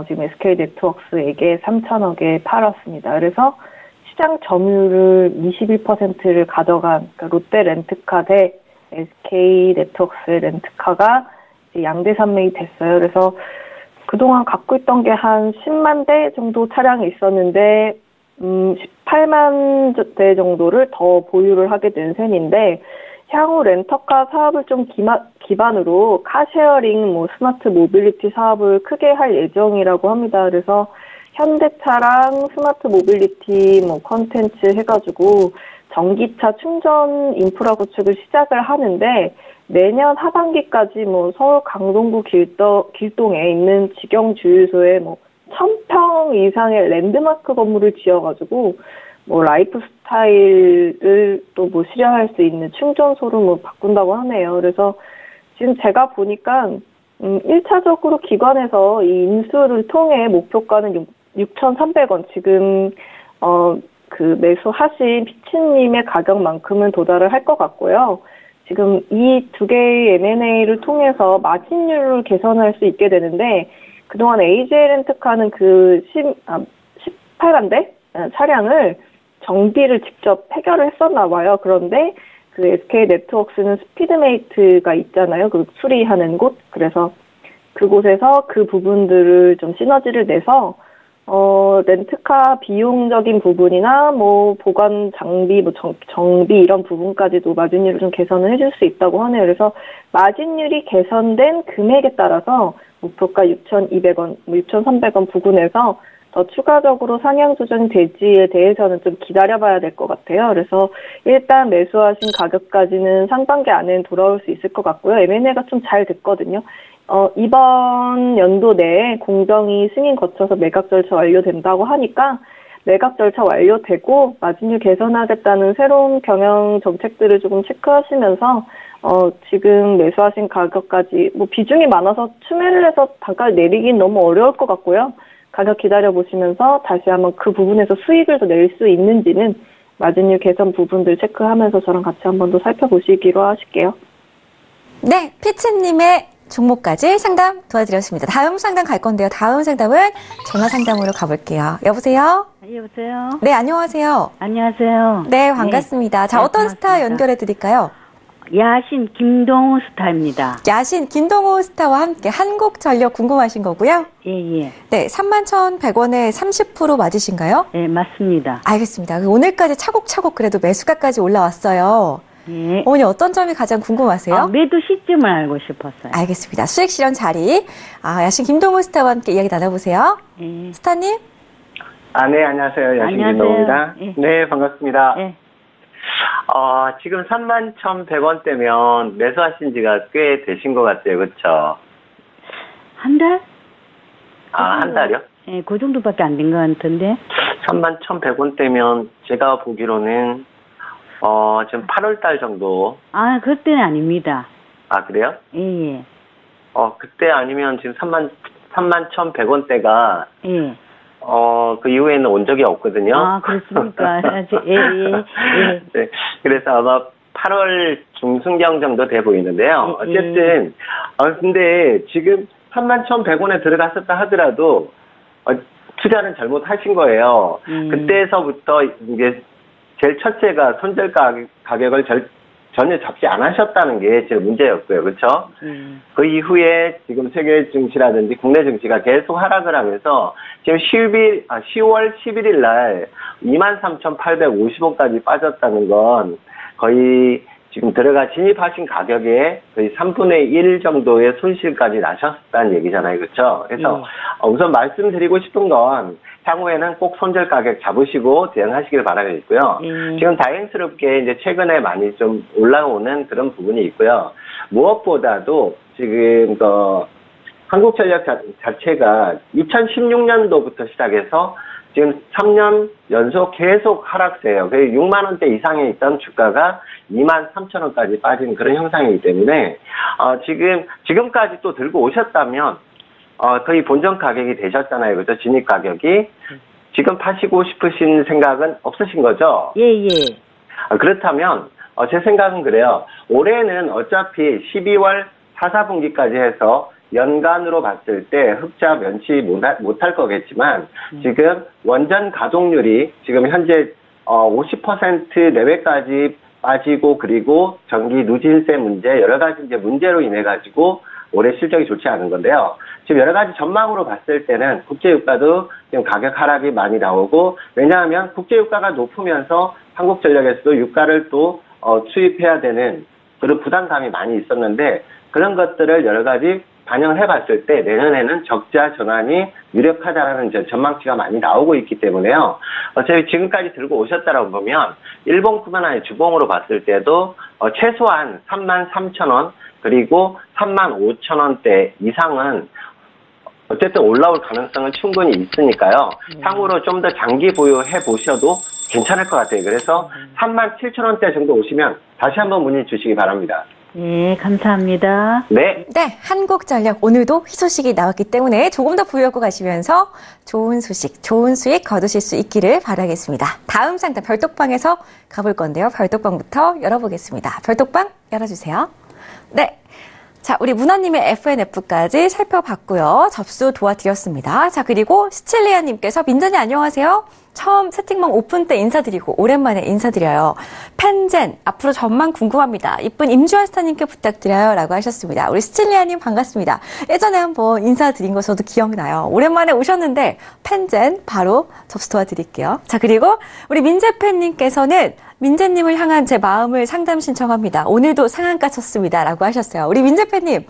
지금 SK네트워크스에게 3,000억에 팔았습니다. 그래서 시장 점유율을 21%를 가져간 그러니까 롯데렌트카 대 SK네트워크스의 렌트카가 양대 산맥이 됐어요. 그래서 그동안 갖고 있던 게 한 10만 대 정도 차량이 있었는데 18만 대 정도를 더 보유를 하게 된 셈인데 향후 렌터카 사업을 좀 기반으로 카쉐어링, 스마트 모빌리티 사업을 크게 할 예정이라고 합니다. 그래서 현대차랑 스마트 모빌리티 컨텐츠 해가지고 전기차 충전 인프라 구축을 시작을 하는데 내년 하반기까지 서울 강동구 길동에 있는 직영 주유소에 1,000평 이상의 랜드마크 건물을 지어가지고 라이프 스타일을 또 실현할 수 있는 충전소를 바꾼다고 하네요. 그래서 지금 제가 보니까 1차적으로 기관에서 이 인수를 통해 목표가는 6,300원 지금 그 매수하신 피치님의 가격만큼은 도달을 할 것 같고요. 지금 이 두 개의 M&A를 통해서 마진율을 개선할 수 있게 되는데 그동안 AJ렌트카는 그 18만 대 차량을 정비를 직접 해결을 했었나 봐요. 그런데 그 SK네트워크스는 스피드메이트가 있잖아요. 그 수리하는 곳. 그래서 그곳에서 그 부분들을 좀 시너지를 내서 렌트카 비용적인 부분이나 보관 장비, 정비 이런 부분까지도 마진율을 좀 개선을 해줄 수 있다고 하네요. 그래서 마진율이 개선된 금액에 따라서 목표가 6,200원, 6,300원 부근에서 더 추가적으로 상향 조정이 될지에 대해서는 좀 기다려봐야 될 것 같아요. 그래서 일단 매수하신 가격까지는 상반기 안에는 돌아올 수 있을 것 같고요. M&A가 좀 잘 됐거든요. 이번 연도 내에 공정위 승인 거쳐서 매각 절차 완료된다고 하니까 매각 절차 완료되고 마진율 개선하겠다는 새로운 경영 정책들을 조금 체크하시면서 지금 매수하신 가격까지 비중이 많아서 추매를 해서 단가를 내리긴 너무 어려울 것 같고요. 가격 기다려보시면서 다시 한번 그 부분에서 수익을 더 낼 수 있는지는 마진율 개선 부분들 체크하면서 저랑 같이 한번 더 살펴보시기로 하실게요. 네, 피치님의 종목까지 상담 도와드렸습니다. 다음 상담 갈 건데요. 다음 상담은 전화 상담으로 가볼게요. 여보세요? 여보세요? 네, 안녕하세요. 안녕하세요. 네, 반갑습니다. 네. 자, 어떤 스타 연결해 드릴까요? 야신 김동우 스타입니다. 야신 김동우 스타와 함께 한국전력 궁금하신 거고요. 예. 네, 31,100원에 30% 맞으신가요? 네, 맞습니다. 알겠습니다. 오늘까지 차곡차곡 그래도 매수가까지 올라왔어요. 예. 어머니 어떤 점이 가장 궁금하세요? 매도 시점을 알고 싶었어요. 알겠습니다. 수익 실현 자리. 야신 김동우 스타와 함께 이야기 나눠보세요. 예. 스타님? 네, 안녕하세요. 야신 김동우입니다. 예. 네, 반갑습니다. 예. 지금 31,100원대면 매수하신 지가 꽤 되신 것 같아요. 그렇죠? 한 달? 한 달이요? 예, 그 정도밖에 안 된 것 같은데. 31,100원대면 제가 보기로는 지금 8월 달 정도. 그때는 아닙니다. 그래요? 예. 그때 아니면 지금 31,100원대가 예. 그 이후에는 온 적이 없거든요. 그렇습니까? 예. 네. 그래서 아마 8월 중순경 정도 돼 보이는데요. 어쨌든, 근데 지금 31,100원에 들어갔었다 하더라도, 투자는 잘못하신 거예요. 그때서부터 이제 제일 첫째가 손절 가격을 전혀 잡지 않으셨다는 게 제일 문제였고요. 그렇죠? 그 이후에 지금 세계 증시라든지 국내 증시가 계속 하락을 하면서 지금 10월 11일 날 23,850원까지 빠졌다는 건 거의 지금 진입하신 가격에 거의 3분의 1 정도의 손실까지 나셨다는 얘기잖아요. 그렇죠? 그래서 우선 말씀드리고 싶은 건 향후에는 꼭 손절 가격 잡으시고 대응하시길 바라겠고요. 지금 다행스럽게 이제 최근에 많이 좀 올라오는 그런 부분이 있고요. 무엇보다도 지금 한국전력 자체가 2016년도부터 시작해서 지금 3년 연속 계속 하락세예요. 6만 원대 이상에 있던 주가가 2만 3천 원까지 빠진 그런 형상이기 때문에 지금까지 또 들고 오셨다면 거의 본전 가격이 되셨잖아요. 그죠? 진입 가격이. 지금 파시고 싶으신 생각은 없으신 거죠? 예. 그렇다면 제 생각은 그래요. 올해는 어차피 12월 4분기까지 해서 연간으로 봤을 때 흑자 면치 못할 거겠지만 지금 원전 가동률이 지금 현재 50% 내외까지 빠지고 그리고 전기 누진세 문제 여러 가지 이제 문제로 인해 가지고 올해 실적이 좋지 않은 건데요. 지금 여러 가지 전망으로 봤을 때는 국제유가도 지금 가격 하락이 많이 나오고 왜냐하면 국제유가가 높으면서 한국전력에서도 유가를 또 수입해야 되는 그런 부담감이 많이 있었는데 그런 것들을 여러 가지 반영을 해봤을 때 내년에는 적자 전환이 유력하다라는 전망치가 많이 나오고 있기 때문에요. 어차피 지금까지 들고 오셨다라고 보면 일봉뿐만 아니라 주봉으로 봤을 때도 최소한 33,000원 그리고 35,000원대 이상은 어쨌든 올라올 가능성은 충분히 있으니까요. 향후로 좀 더 장기 보유해 보셔도 괜찮을 것 같아요. 그래서 37,000원대 정도 오시면 다시 한번 문의 주시기 바랍니다. 네, 감사합니다. 네. 네, 한국전력 오늘도 희소식이 나왔기 때문에 조금 더 보유하고 가시면서 좋은 소식, 좋은 수익 거두실 수 있기를 바라겠습니다. 다음 상담 별독방에서 가볼 건데요. 별독방부터 열어보겠습니다. 별독방 열어주세요. 네. 자, 우리 문화님의 FNF까지 살펴봤고요. 접수 도와드렸습니다. 자, 그리고 시칠리아님께서 민전이 안녕하세요. 처음 채팅방 오픈 때 인사드리고 오랜만에 인사드려요. 펜젠 앞으로 전망 궁금합니다. 이쁜 임주환 스타님께 부탁드려요. 라고 하셨습니다. 우리 시칠리아님 반갑습니다. 예전에 한번 인사드린 거 저도 기억나요. 오랜만에 오셨는데 펜젠 바로 접수 도와드릴게요. 자, 그리고 우리 민재팬님께서는 민재님을 향한 제 마음을 상담 신청합니다. 오늘도 상한가 쳤습니다. 라고 하셨어요. 우리 민재팬님,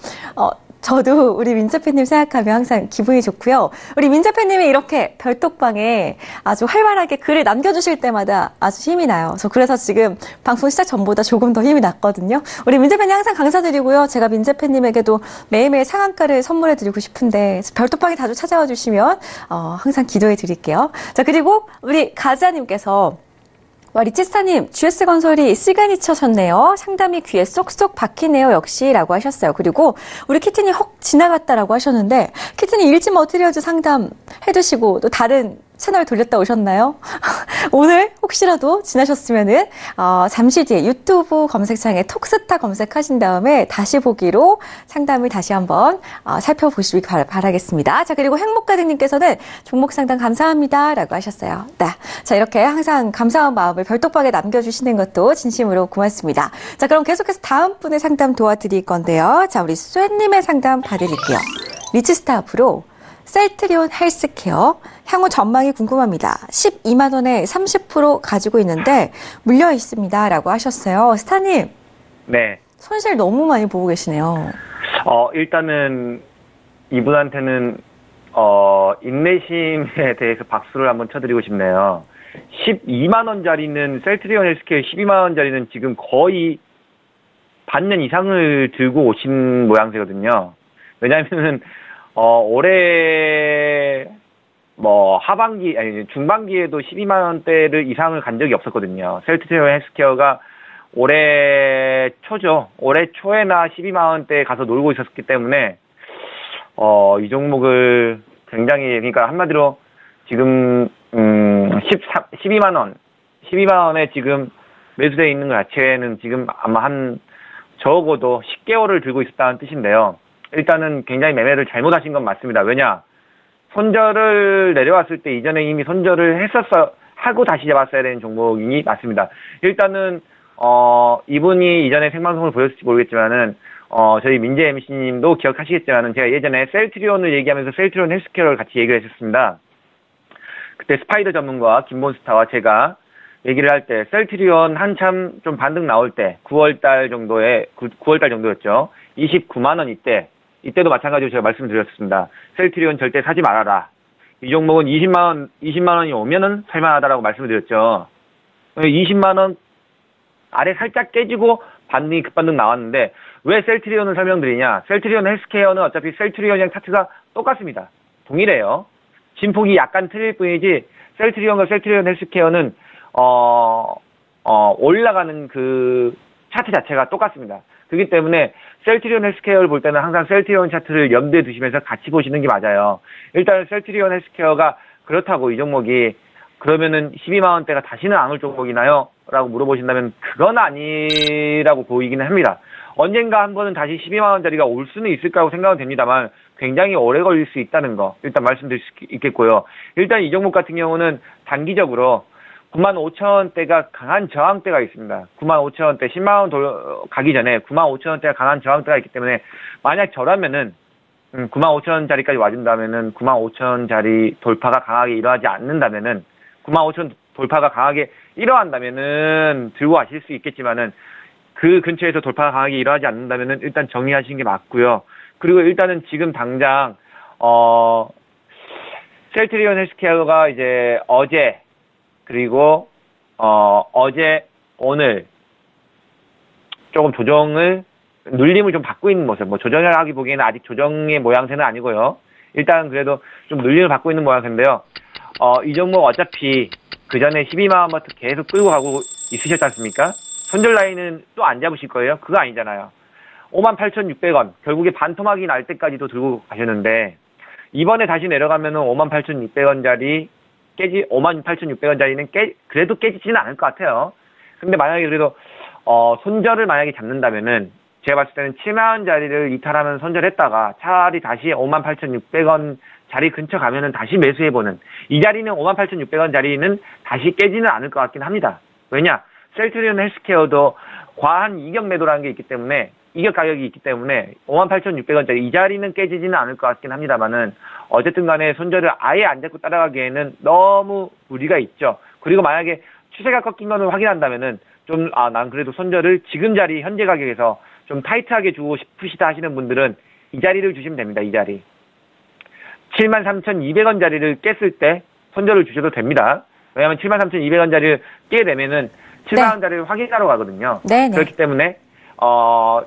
저도 우리 민재팬님 생각하면 항상 기분이 좋고요. 우리 민재팬님이 이렇게 별독방에 아주 활발하게 글을 남겨주실 때마다 아주 힘이 나요. 그래서 지금 방송 시작 전보다 조금 더 힘이 났거든요. 우리 민재팬님 항상 감사드리고요. 제가 민재팬님에게도 매일매일 상한가를 선물해드리고 싶은데 별독방에 자주 찾아와 주시면 항상 기도해 드릴게요. 자, 그리고 우리 가자님께서 리치스타님, GS건설이 시간이 쳐졌네요. 상담이 귀에 쏙쏙 박히네요. 역시 라고 하셨어요. 그리고 우리 키튼이 헉 지나갔다라고 하셨는데 키튼이 일지 머티리얼즈 상담 해두시고 또 다른 채널 돌렸다 오셨나요? 오늘 혹시라도 지나셨으면은 잠시 뒤에 유튜브 검색창에 톡스타 검색하신 다음에 다시 보기로 상담을 다시 한번 살펴보시기 바라겠습니다. 자, 그리고 행복가득님께서는 종목 상담 감사합니다 라고 하셨어요. 네. 자, 이렇게 항상 감사한 마음을 별독방에 남겨주시는 것도 진심으로 고맙습니다. 자, 그럼 계속해서 다음 분의 상담 도와드릴 건데요. 자, 우리 쇠님의 상담 봐드릴게요. 리치스타 앞으로 셀트리온 헬스케어 향후 전망이 궁금합니다. 12만 원에 30% 가지고 있는데 물려 있습니다. 라고 하셨어요. 스타님. 네. 손실 너무 많이 보고 계시네요. 일단은 이분한테는 인내심에 대해서 박수를 한번 쳐드리고 싶네요. 12만 원짜리는 셀트리온 헬스케어 12만 원짜리는 지금 거의 반년 이상을 들고 오신 모양새거든요. 왜냐하면은 올해 하반기 아니 중반기에도 12만 원대를 이상을 간 적이 없었거든요. 셀트리온 헬스케어가 올해 초죠. 올해 초에나 12만 원대에 가서 놀고 있었기 때문에 이 종목을 굉장히 그러니까 한마디로 지금 12만 원에 지금 매수되어 있는 것 자체는 지금 아마 한 적어도 10개월을 들고 있었다는 뜻인데요. 일단은 굉장히 매매를 잘못하신 건 맞습니다. 왜냐? 손절을 내려왔을 때 이전에 이미 손절을 하고 다시 잡았어야 되는 종목이 맞습니다. 일단은, 이분이 이전에 생방송을 보였을지 모르겠지만은, 저희 민재 MC님도 기억하시겠지만은 제가 예전에 셀트리온을 얘기하면서 셀트리온 헬스케어를 같이 얘기를 했었습니다. 그때 스파이더 전문가 김본스타와 제가 얘기를 할 때 셀트리온 한참 좀 반등 나올 때 9월달 정도였죠. 29만 원 이때도 마찬가지로 제가 말씀드렸습니다. 셀트리온 절대 사지 말아라. 이 종목은 20만 원이 오면은 살만하다라고 말씀을 드렸죠. 20만 원 아래 살짝 깨지고 급반등 나왔는데 왜 셀트리온을 설명드리냐? 셀트리온 헬스케어는 어차피 셀트리온이랑 차트가 똑같습니다. 동일해요. 진폭이 약간 틀릴 뿐이지 셀트리온과 셀트리온 헬스케어는 올라가는 그 차트 자체가 똑같습니다. 그렇기 때문에 셀트리온 헬스케어를 볼 때는 항상 셀트리온 차트를 염두에 두시면서 같이 보시는 게 맞아요. 일단 셀트리온 헬스케어가 그렇다고 이 종목이 그러면은 12만 원대가 다시는 안 올 종목이나요? 라고 물어보신다면 그건 아니라고 보이기는 합니다. 언젠가 한 번은 다시 12만 원짜리가 올 수는 있을 거라고 생각은 됩니다만 굉장히 오래 걸릴 수 있다는 거 일단 말씀드릴 수 있겠고요. 일단 이 종목 같은 경우는 단기적으로 95,000원대가 강한 저항대가 있습니다. 95,000원대 10만 원 가기 전에 95,000원대가 강한 저항대가 있기 때문에 만약 저라면은 95,000원짜리까지 와준다면은 95,000원짜리 돌파가 강하게 일어나지 않는다면은 95,000원 돌파가 강하게 일어난다면은 들고 가실 수 있겠지만은 그 근처에서 돌파가 강하게 일어나지 않는다면은 일단 정리하시는 게 맞고요. 그리고 일단은 지금 당장 셀트리온 헬스케어가 이제 어제 그리고 오늘 조금 눌림을 좀 받고 있는 모습. 뭐 조정을 하기 보기에는 아직 조정의 모양새는 아니고요. 일단 그래도 좀 눌림을 받고 있는 모양새인데요. 이 종목 어차피 그 전에 12만 원부터 계속 끌고 가고 있으셨지 않습니까? 손절 라인은 또 안 잡으실 거예요? 그거 아니잖아요. 58,600원. 결국에 반토막이 날 때까지도 들고 가셨는데, 이번에 다시 내려가면은 58,600원짜리 58,600원짜리는 그래도 깨지지는 않을 것 같아요. 근데 만약에 그래도, 손절을 만약에 잡는다면은, 제가 봤을 때는 7만원짜리를 이탈하면 손절했다가, 차라리 다시 58,600원 자리 근처 가면은 다시 매수해보는, 이 자리는 58,600원짜리는 다시 깨지는 않을 것 같긴 합니다. 왜냐? 셀트리온 헬스케어도 과한 이격 매도라는 게 있기 때문에, 이격 가격이 있기 때문에 58,600원짜리 이 자리는 깨지지는 않을 것 같긴 합니다만은 어쨌든 간에 손절을 아예 안 잡고 따라가기에는 너무 무리가 있죠. 그리고 만약에 추세가 꺾인 거는 확인한다면은 난 그래도 손절을 지금 자리 현재 가격에서 좀 타이트하게 주고 싶으시다 하시는 분들은 이 자리를 주시면 됩니다. 이 자리. 73,200원짜리를 깼을 때 손절을 주셔도 됩니다. 왜냐하면 73,200원짜리를 깨게 되면은 7만원짜리를 확인하러 가거든요. 네네. 그렇기 때문에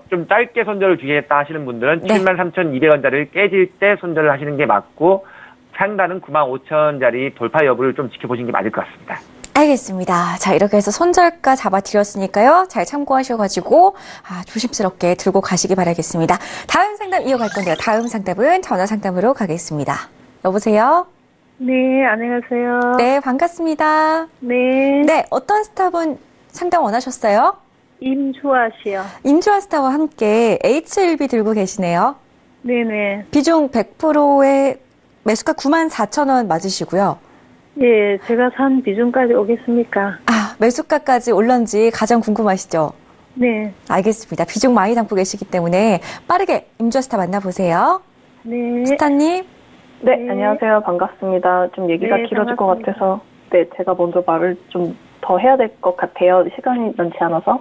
좀 짧게 손절을 주겠다 하시는 분들은 73,200원짜리를 깨질 때 손절을 하시는 게 맞고 상단은 95,000원짜리 돌파 여부를 좀 지켜보시는 게 맞을 것 같습니다. 알겠습니다. 자, 이렇게 해서 손절가 잡아드렸으니까요. 잘 참고하셔가지고 조심스럽게 들고 가시기 바라겠습니다. 다음 상담 이어갈 건데요. 다음 상담은 전화 상담으로 가겠습니다. 여보세요? 네, 안녕하세요. 네, 반갑습니다. 네. 네, 어떤 스타분 상담 원하셨어요? 임주아 씨요. 임주아 스타와 함께 H1B 들고 계시네요. 네네. 비중 100%의 매수가 94,000원 맞으시고요. 예, 제가 산 비중까지 오겠습니까? 매수가까지 올런지 가장 궁금하시죠? 네. 알겠습니다. 비중 많이 담고 계시기 때문에 빠르게 임주아 스타 만나보세요. 네. 스타님. 네, 안녕하세요. 반갑습니다. 좀 얘기가 길어질 것 같아서, 제가 먼저 말을 좀 더 해야 될 것 같아요. 시간이 많지 않아서.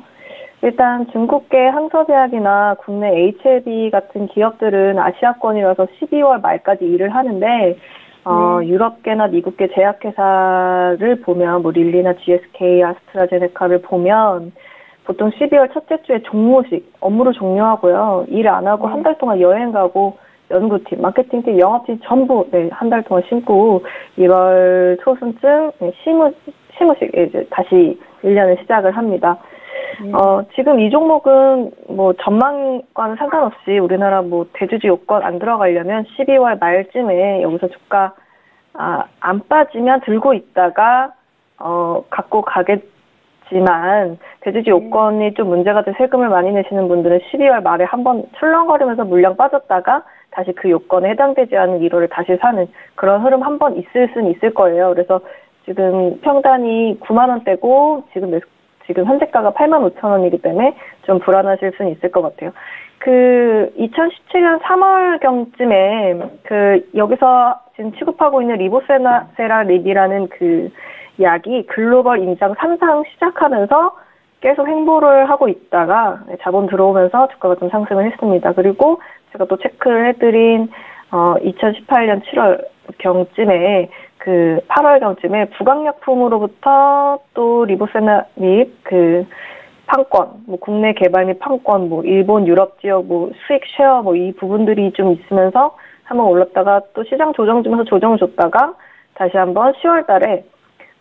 일단 중국계 항서제약이나 국내 HLB 같은 기업들은 아시아권이라서 12월 말까지 일을 하는데, 유럽계나 미국계 제약회사를 보면, 릴리나 GSK, 아스트라제네카를 보면, 보통 12월 첫째 주에 종료식, 업무를 종료하고요. 일 안 하고 한 달 동안 여행 가고, 연구팀, 마케팅팀, 영업팀 전부 한 달 동안 쉬고 1월 초순쯤 시무식 이제 다시 1년을 시작을 합니다. 지금 이 종목은 뭐 전망과는 상관없이 우리나라 뭐 대주주 요건 안 들어가려면 12월 말쯤에 여기서 주가 안 빠지면 들고 있다가 갖고 가겠지만 대주주 요건이 좀 문제가 돼 세금을 많이 내시는 분들은 12월 말에 한번 출렁거리면서 물량 빠졌다가 다시 그 요건에 해당되지 않은 1월을 다시 사는 그런 흐름 한번 있을 수는 있을 거예요. 그래서 지금 평단이 9만 원대고 지금 현재가가 8만 5천 원이기 때문에 좀 불안하실 수는 있을 것 같아요. 2017년 3월경쯤에 여기서 지금 취급하고 있는 리보세라립이라는 약이 글로벌 임상 3상 시작하면서 계속 횡보를 하고 있다가 자본 들어오면서 주가가 좀 상승을 했습니다. 그리고 제가 또 체크를 해드린 2018년 7월경쯤에 8월경쯤에 부강약품으로부터 또 리보세라립 판권, 국내 개발 및 판권, 일본, 유럽 지역, 수익 쉐어, 이 부분들이 좀 있으면서 한번 올랐다가 또 시장 조정 주면서 조정을 줬다가 다시 한번 10월 달에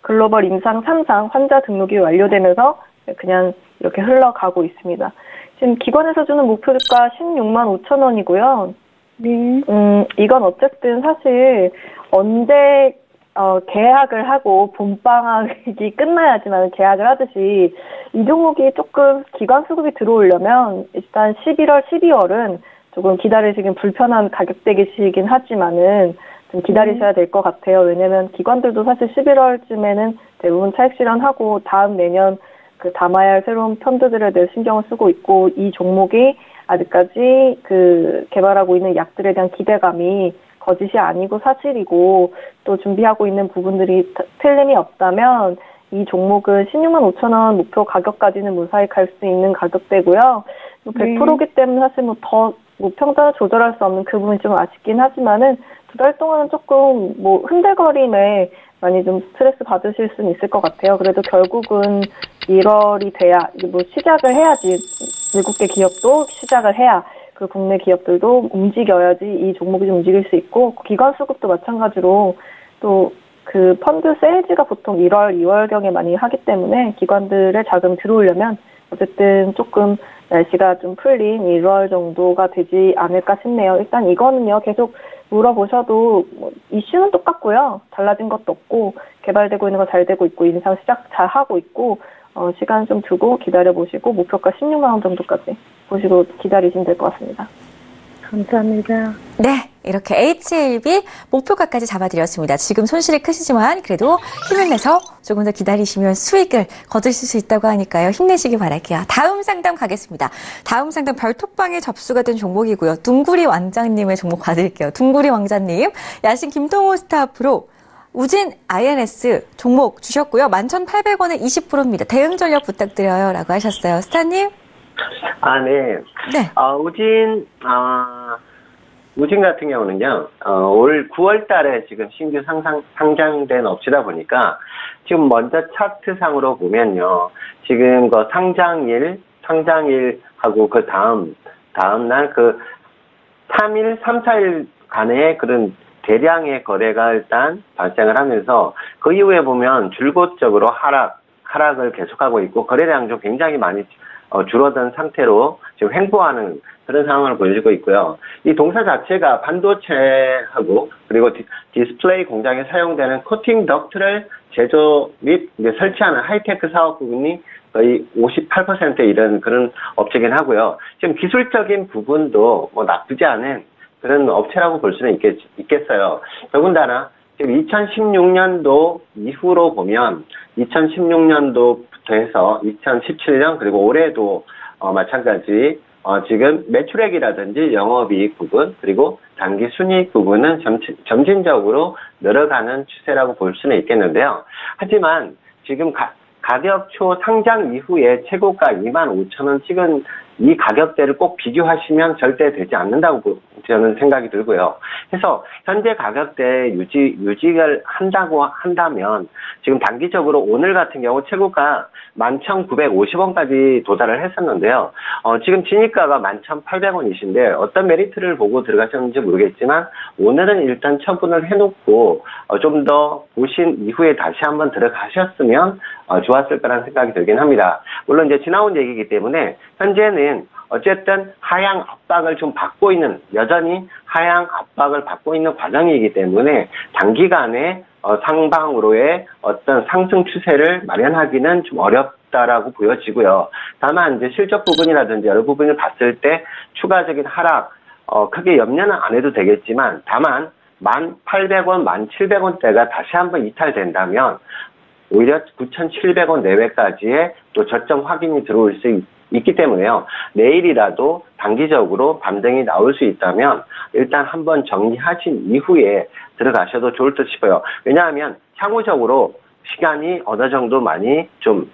글로벌 임상 3상 환자 등록이 완료되면서 그냥 이렇게 흘러가고 있습니다. 지금 기관에서 주는 목표주가 16만 5천 원이고요. 네. 이건 어쨌든 사실 언제 계약을 하고 봄방학이 끝나야지만 계약을 하듯이 이 종목이 조금 기관 수급이 들어오려면 일단 11월, 12월은 조금 기다리시긴 불편한 가격대이시긴 하지만은 좀 기다리셔야 될 것 같아요. 왜냐면 기관들도 사실 11월쯤에는 대부분 차익 실현하고 다음 내년 담아야 할 새로운 펀드들에 대해 신경을 쓰고 있고 이 종목이 아직까지 개발하고 있는 약들에 대한 기대감이 거짓이 아니고 사실이고 또 준비하고 있는 부분들이 틀림이 없다면 이 종목은 16만 5천 원 목표 가격까지는 무사히 갈 수 있는 가격대고요. 100%이기 때문에 사실 더 평단을 조절할 수 없는 그 부분이 좀 아쉽긴 하지만은 2달 동안은 조금 흔들거림에 많이 좀 스트레스 받으실 수는 있을 것 같아요. 그래도 결국은 1월이 돼야 시작을 해야지 외국계 기업도 시작을 해야 국내 기업들도 움직여야지 이 종목이 좀 움직일 수 있고 기관 수급도 마찬가지로 또 펀드 세일즈가 보통 1월, 2월경에 많이 하기 때문에 기관들의 자금이 들어오려면 어쨌든 조금 날씨가 좀 풀린 1월 정도가 되지 않을까 싶네요. 일단 이거는요 계속 물어보셔도 이슈는 똑같고요. 달라진 것도 없고 개발되고 있는 거 잘 되고 있고 인상 시작 잘 하고 있고 시간 좀 두고 기다려보시고 목표가 16만 원 정도까지 보시고 기다리시면 될 것 같습니다. 감사합니다. 네, 이렇게 HLB 목표가까지 잡아드렸습니다. 지금 손실이 크시지만 그래도 힘을 내서 조금 더 기다리시면 수익을 거두실 수 있다고 하니까요. 힘내시기 바랄게요. 다음 상담 가겠습니다. 다음 상담 별톡방에 접수가 된 종목이고요. 둥구리 왕자님의 종목 받을게요. 둥구리 왕자님, 야신 김동호 스타프로 우진 INS 종목 주셨고요. 11,800원에 20%입니다. 대응 전략 부탁드려요. 라고 하셨어요. 스타님? 네. 네. 우진 같은 경우는요, 올 9월 달에 지금 신규 상장된 업체다 보니까 지금 먼저 차트상으로 보면요, 지금 상장일하고 다음날 3일, 3, 4일 간의 그런 대량의 거래가 일단 발생을 하면서 그 이후에 보면 줄곧,적으로 하락을 계속하고 있고 거래량도 굉장히 많이 줄어든 상태로 지금 횡보하는 그런 상황을 보여주고 있고요. 이 동사 자체가 반도체하고 그리고 디스플레이 공장에 사용되는 코팅 덕트를 제조 및 설치하는 하이테크 사업 부분이 거의 58%에 이른 그런 업체긴 하고요. 지금 기술적인 부분도 나쁘지 않은 그런 업체라고 볼 수는 있겠어요. 더군다나 지금 2016년도 이후로 보면 2016년도부터 해서 2017년 그리고 올해도 마찬가지 지금 매출액이라든지 영업이익 부분 그리고 단기 순이익 부분은 점진적으로 늘어가는 추세라고 볼 수는 있겠는데요. 하지만 지금 가격 초 상장 이후에 최고가 25,000원 찍은 이 가격대를 꼭 비교하시면 절대 되지 않는다고 저는 생각이 들고요. 그래서 현재 가격대 유지를 한다고 한다면 지금 단기적으로 오늘 같은 경우 최고가 11,950원까지 도달을 했었는데요. 지금 진입가가 11,800원이신데 어떤 메리트를 보고 들어가셨는지 모르겠지만 오늘은 일단 처분을 해놓고 좀 더 보신 이후에 다시 한번 들어가셨으면 좋았을 거라는 생각이 들긴 합니다. 물론 이제 지나온 얘기이기 때문에 현재는 어쨌든 하향 압박을 좀 받고 있는, 여전히 하향 압박을 받고 있는 과정이기 때문에 단기간에 상방으로의 어떤 상승 추세를 마련하기는 좀 어렵다라고 보여지고요. 다만 이제 실적 부분이라든지 여러 부분을 봤을 때 추가적인 하락, 크게 염려는 안 해도 되겠지만 다만 1,800원, 1,700원대가 다시 한번 이탈된다면 오히려 9,700원 내외까지의 또 저점 확인이 들어올 수 있기 때문에요. 내일이라도 단기적으로 반등이 나올 수 있다면 일단 한번 정리하신 이후에 들어가셔도 좋을 듯 싶어요. 왜냐하면 향후적으로 시간이 어느 정도 많이 좀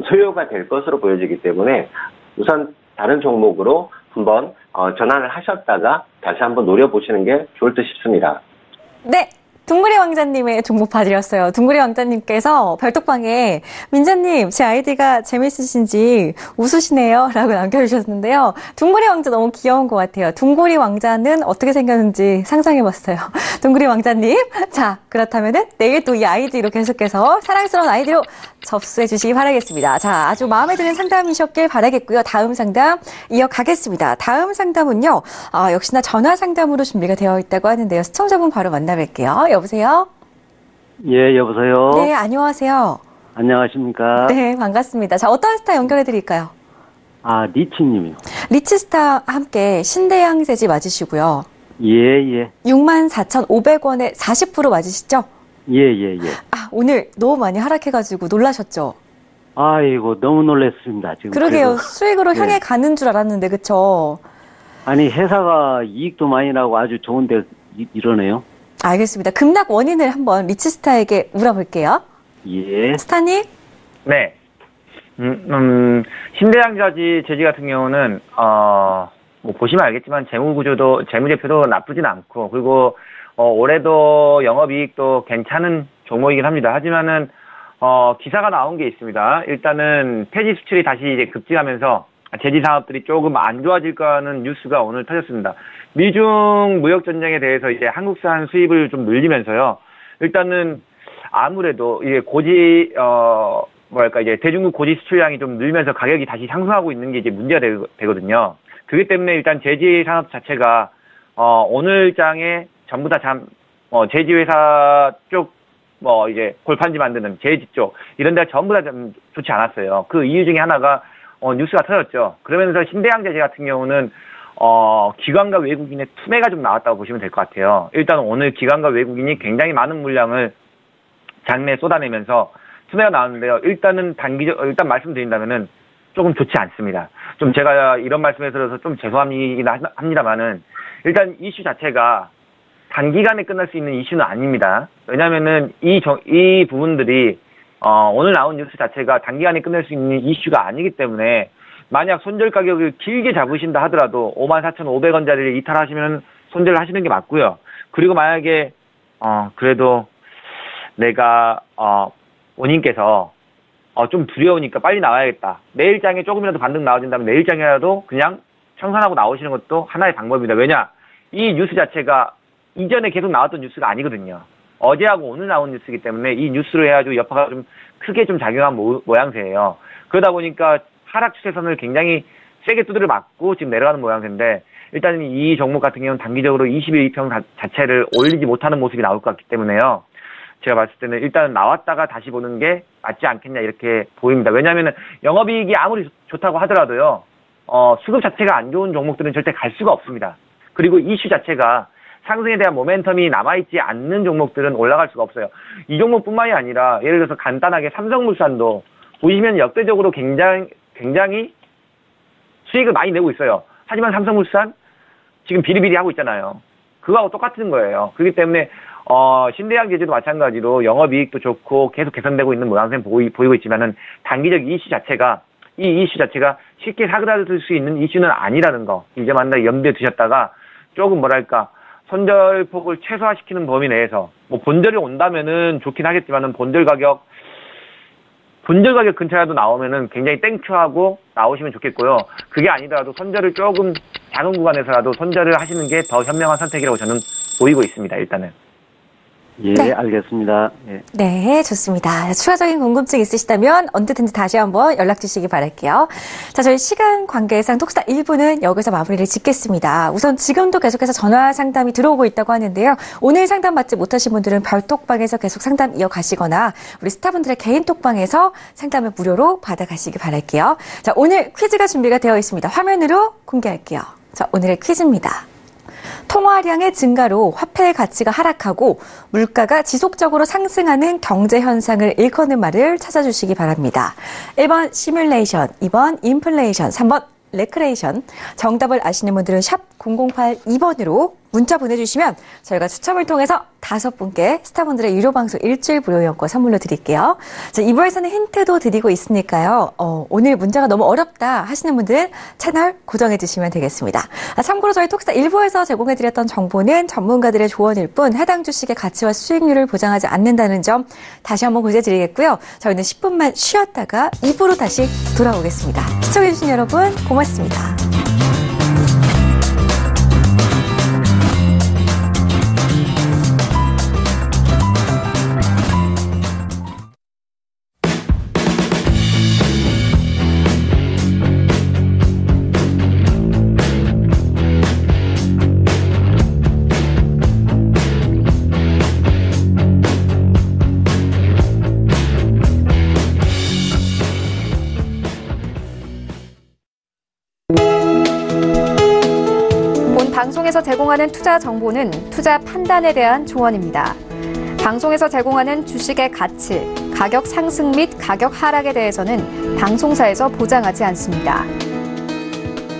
소요가 될 것으로 보여지기 때문에 우선 다른 종목으로 한번 전환을 하셨다가 다시 한번 노려보시는 게 좋을 듯 싶습니다. 네. 둥그리 왕자님의 종목 봐드렸어요. 둥그리 왕자님께서 별톡방에 민자님 제 아이디가 재밌으신지 웃으시네요 라고 남겨주셨는데요. 둥그리 왕자 너무 귀여운 것 같아요. 둥그리 왕자는 어떻게 생겼는지 상상해봤어요. 둥그리 왕자님, 자 그렇다면은 내일 또 이 아이디로 계속해서 사랑스러운 아이디로 접수해 주시기 바라겠습니다. 자, 아주 마음에 드는 상담이셨길 바라겠고요. 다음 상담 이어가겠습니다. 다음 상담은요, 역시나 전화 상담으로 준비가 되어 있다고 하는데요. 시청자분 바로 만나뵐게요. 여보세요? 예, 여보세요? 네, 안녕하세요. 안녕하십니까? 네, 반갑습니다. 자, 어떤 스타 연결해 드릴까요? 리치님이요. 리치스타 함께 신대양세지 맞으시고요. 예. 64,500원에 40% 맞으시죠? 예. 오늘 너무 많이 하락해가지고 놀라셨죠? 아이고, 너무 놀랐습니다. 지금. 그러게요. 그래도. 수익으로 향해 가는 줄 알았는데, 그쵸? 아니, 회사가 이익도 많이 나고 아주 좋은데 이러네요. 알겠습니다. 급락 원인을 한번 리치스타에게 물어볼게요. 예. 스타님? 네. 신대양자지 제지 같은 경우는 뭐 보시면 알겠지만 재무제표도 나쁘진 않고, 그리고 올해도 영업이익도 괜찮은 종목이긴 합니다. 하지만은 기사가 나온 게 있습니다. 일단은 폐지 수출이 다시 이제 급증하면서 제지 사업들이 조금 안 좋아질 거라는 뉴스가 오늘 터졌습니다. 미중 무역 전쟁에 대해서 이제 한국산 수입을 좀 늘리면서요. 일단은 아무래도 이게 이제 대중국 고지 수출량이 좀 늘면서 가격이 다시 상승하고 있는 게 이제 문제가 되거든요. 그렇기 때문에 일단 제지 산업 자체가 오늘 장에 전부 다 제지 회사 쪽 이제 골판지 만드는 제지 쪽 이런 데가 전부 다 좀 좋지 않았어요. 그 이유 중에 하나가 뉴스가 터졌죠. 그러면서 신대양제지 같은 경우는 기관과 외국인의 투매가 좀 나왔다고 보시면 될 것 같아요. 일단 오늘 기관과 외국인이 굉장히 많은 물량을 장내에 쏟아내면서 투매가 나왔는데요. 일단 말씀드린다면은 조금 좋지 않습니다. 좀 제가 이런 말씀을 드려서 좀 죄송합니다 합니다만은 일단 이슈 자체가 단기간에 끝날 수 있는 이슈는 아닙니다. 왜냐면은 이 부분들이 오늘 나온 뉴스 자체가 단기간에 끝낼 수 있는 이슈가 아니기 때문에 만약 손절 가격을 길게 잡으신다 하더라도 54,500원짜리를 이탈하시면 손절을 하시는 게 맞고요. 그리고 만약에 그래도 내가 원인께서 좀 두려우니까 빨리 나와야겠다. 내일장에 조금이라도 반등 나와준다면 내일장이라도 그냥 청산하고 나오시는 것도 하나의 방법입니다. 왜냐? 이 뉴스 자체가 이전에 계속 나왔던 뉴스가 아니거든요. 어제하고 오늘 나온 뉴스이기 때문에 이 뉴스로 해가지고 여파가 좀 크게 좀 작용한 모양새예요. 그러다 보니까 하락 추세선을 굉장히 세게 두드려 맞고 지금 내려가는 모양새인데 일단 이 종목 같은 경우는 단기적으로 21 이평 자체를 올리지 못하는 모습이 나올 것 같기 때문에요. 제가 봤을 때는 일단 나왔다가 다시 보는 게 맞지 않겠냐 이렇게 보입니다. 왜냐하면 영업이익이 아무리 좋다고 하더라도요. 수급 자체가 안 좋은 종목들은 절대 갈 수가 없습니다. 그리고 이슈 자체가 상승에 대한 모멘텀이 남아있지 않는 종목들은 올라갈 수가 없어요. 이 종목뿐만이 아니라 예를 들어서 간단하게 삼성물산도 보시면 역대적으로 굉장히 수익을 많이 내고 있어요. 하지만 삼성물산 지금 비리비리 하고 있잖아요. 그거하고 똑같은 거예요. 그렇기 때문에 신대양제주도 마찬가지로 영업이익도 좋고 계속 개선되고 있는 모양새는 보이고 있지만은 단기적 이 이슈 자체가 쉽게 사그라들 수 있는 이슈는 아니라는 거 이제 만나 염두에 두셨다가 조금 손절폭을 최소화시키는 범위 내에서 본절이 온다면은 좋긴 하겠지만은 본절 가격 근처라도 나오면은 굉장히 땡큐하고 나오시면 좋겠고요. 그게 아니더라도 손절을 조금 작은 구간에서라도 손절을 하시는 게 더 현명한 선택이라고 저는 보이고 있습니다. 일단은. 예, 네. 알겠습니다. 예. 네, 좋습니다. 추가적인 궁금증 있으시다면 언제든지 다시 한번 연락 주시기 바랄게요. 자, 저희 시간 관계상 톡스타 1부는 여기서 마무리를 짓겠습니다. 우선 지금도 계속해서 전화 상담이 들어오고 있다고 하는데요. 오늘 상담 받지 못하신 분들은 별톡방에서 계속 상담 이어가시거나 우리 스타분들의 개인 톡방에서 상담을 무료로 받아가시기 바랄게요. 자, 오늘 퀴즈가 준비가 되어 있습니다. 화면으로 공개할게요. 자, 오늘의 퀴즈입니다. 통화량의 증가로 화폐의 가치가 하락하고 물가가 지속적으로 상승하는 경제 현상을 일컫는 말을 찾아주시기 바랍니다. 1번 시뮬레이션, 2번 인플레이션, 3번 레크레이션. 정답을 아시는 분들은 샵 0082번으로 문자 보내주시면 저희가 추첨을 통해서 5분께 스타분들의 유료 방송 일주일 무료 이용권 선물로 드릴게요. 자, 2부에서는 힌트도 드리고 있으니까요. 오늘 문제가 너무 어렵다 하시는 분들은 채널 고정해 주시면 되겠습니다. 참고로 저희 톡스타 1부에서 제공해드렸던 정보는 전문가들의 조언일 뿐 해당 주식의 가치와 수익률을 보장하지 않는다는 점 다시 한번 고지해드리겠고요. 저희는 10분만 쉬었다가 2부로 다시 돌아오겠습니다. 시청해주신 여러분 고맙습니다. 방송에서 제공하는 투자 정보는 투자 판단에 대한 조언입니다. 방송에서 제공하는 주식의 가치, 가격 상승 및 가격 하락에 대해서는 방송사에서 보장하지 않습니다.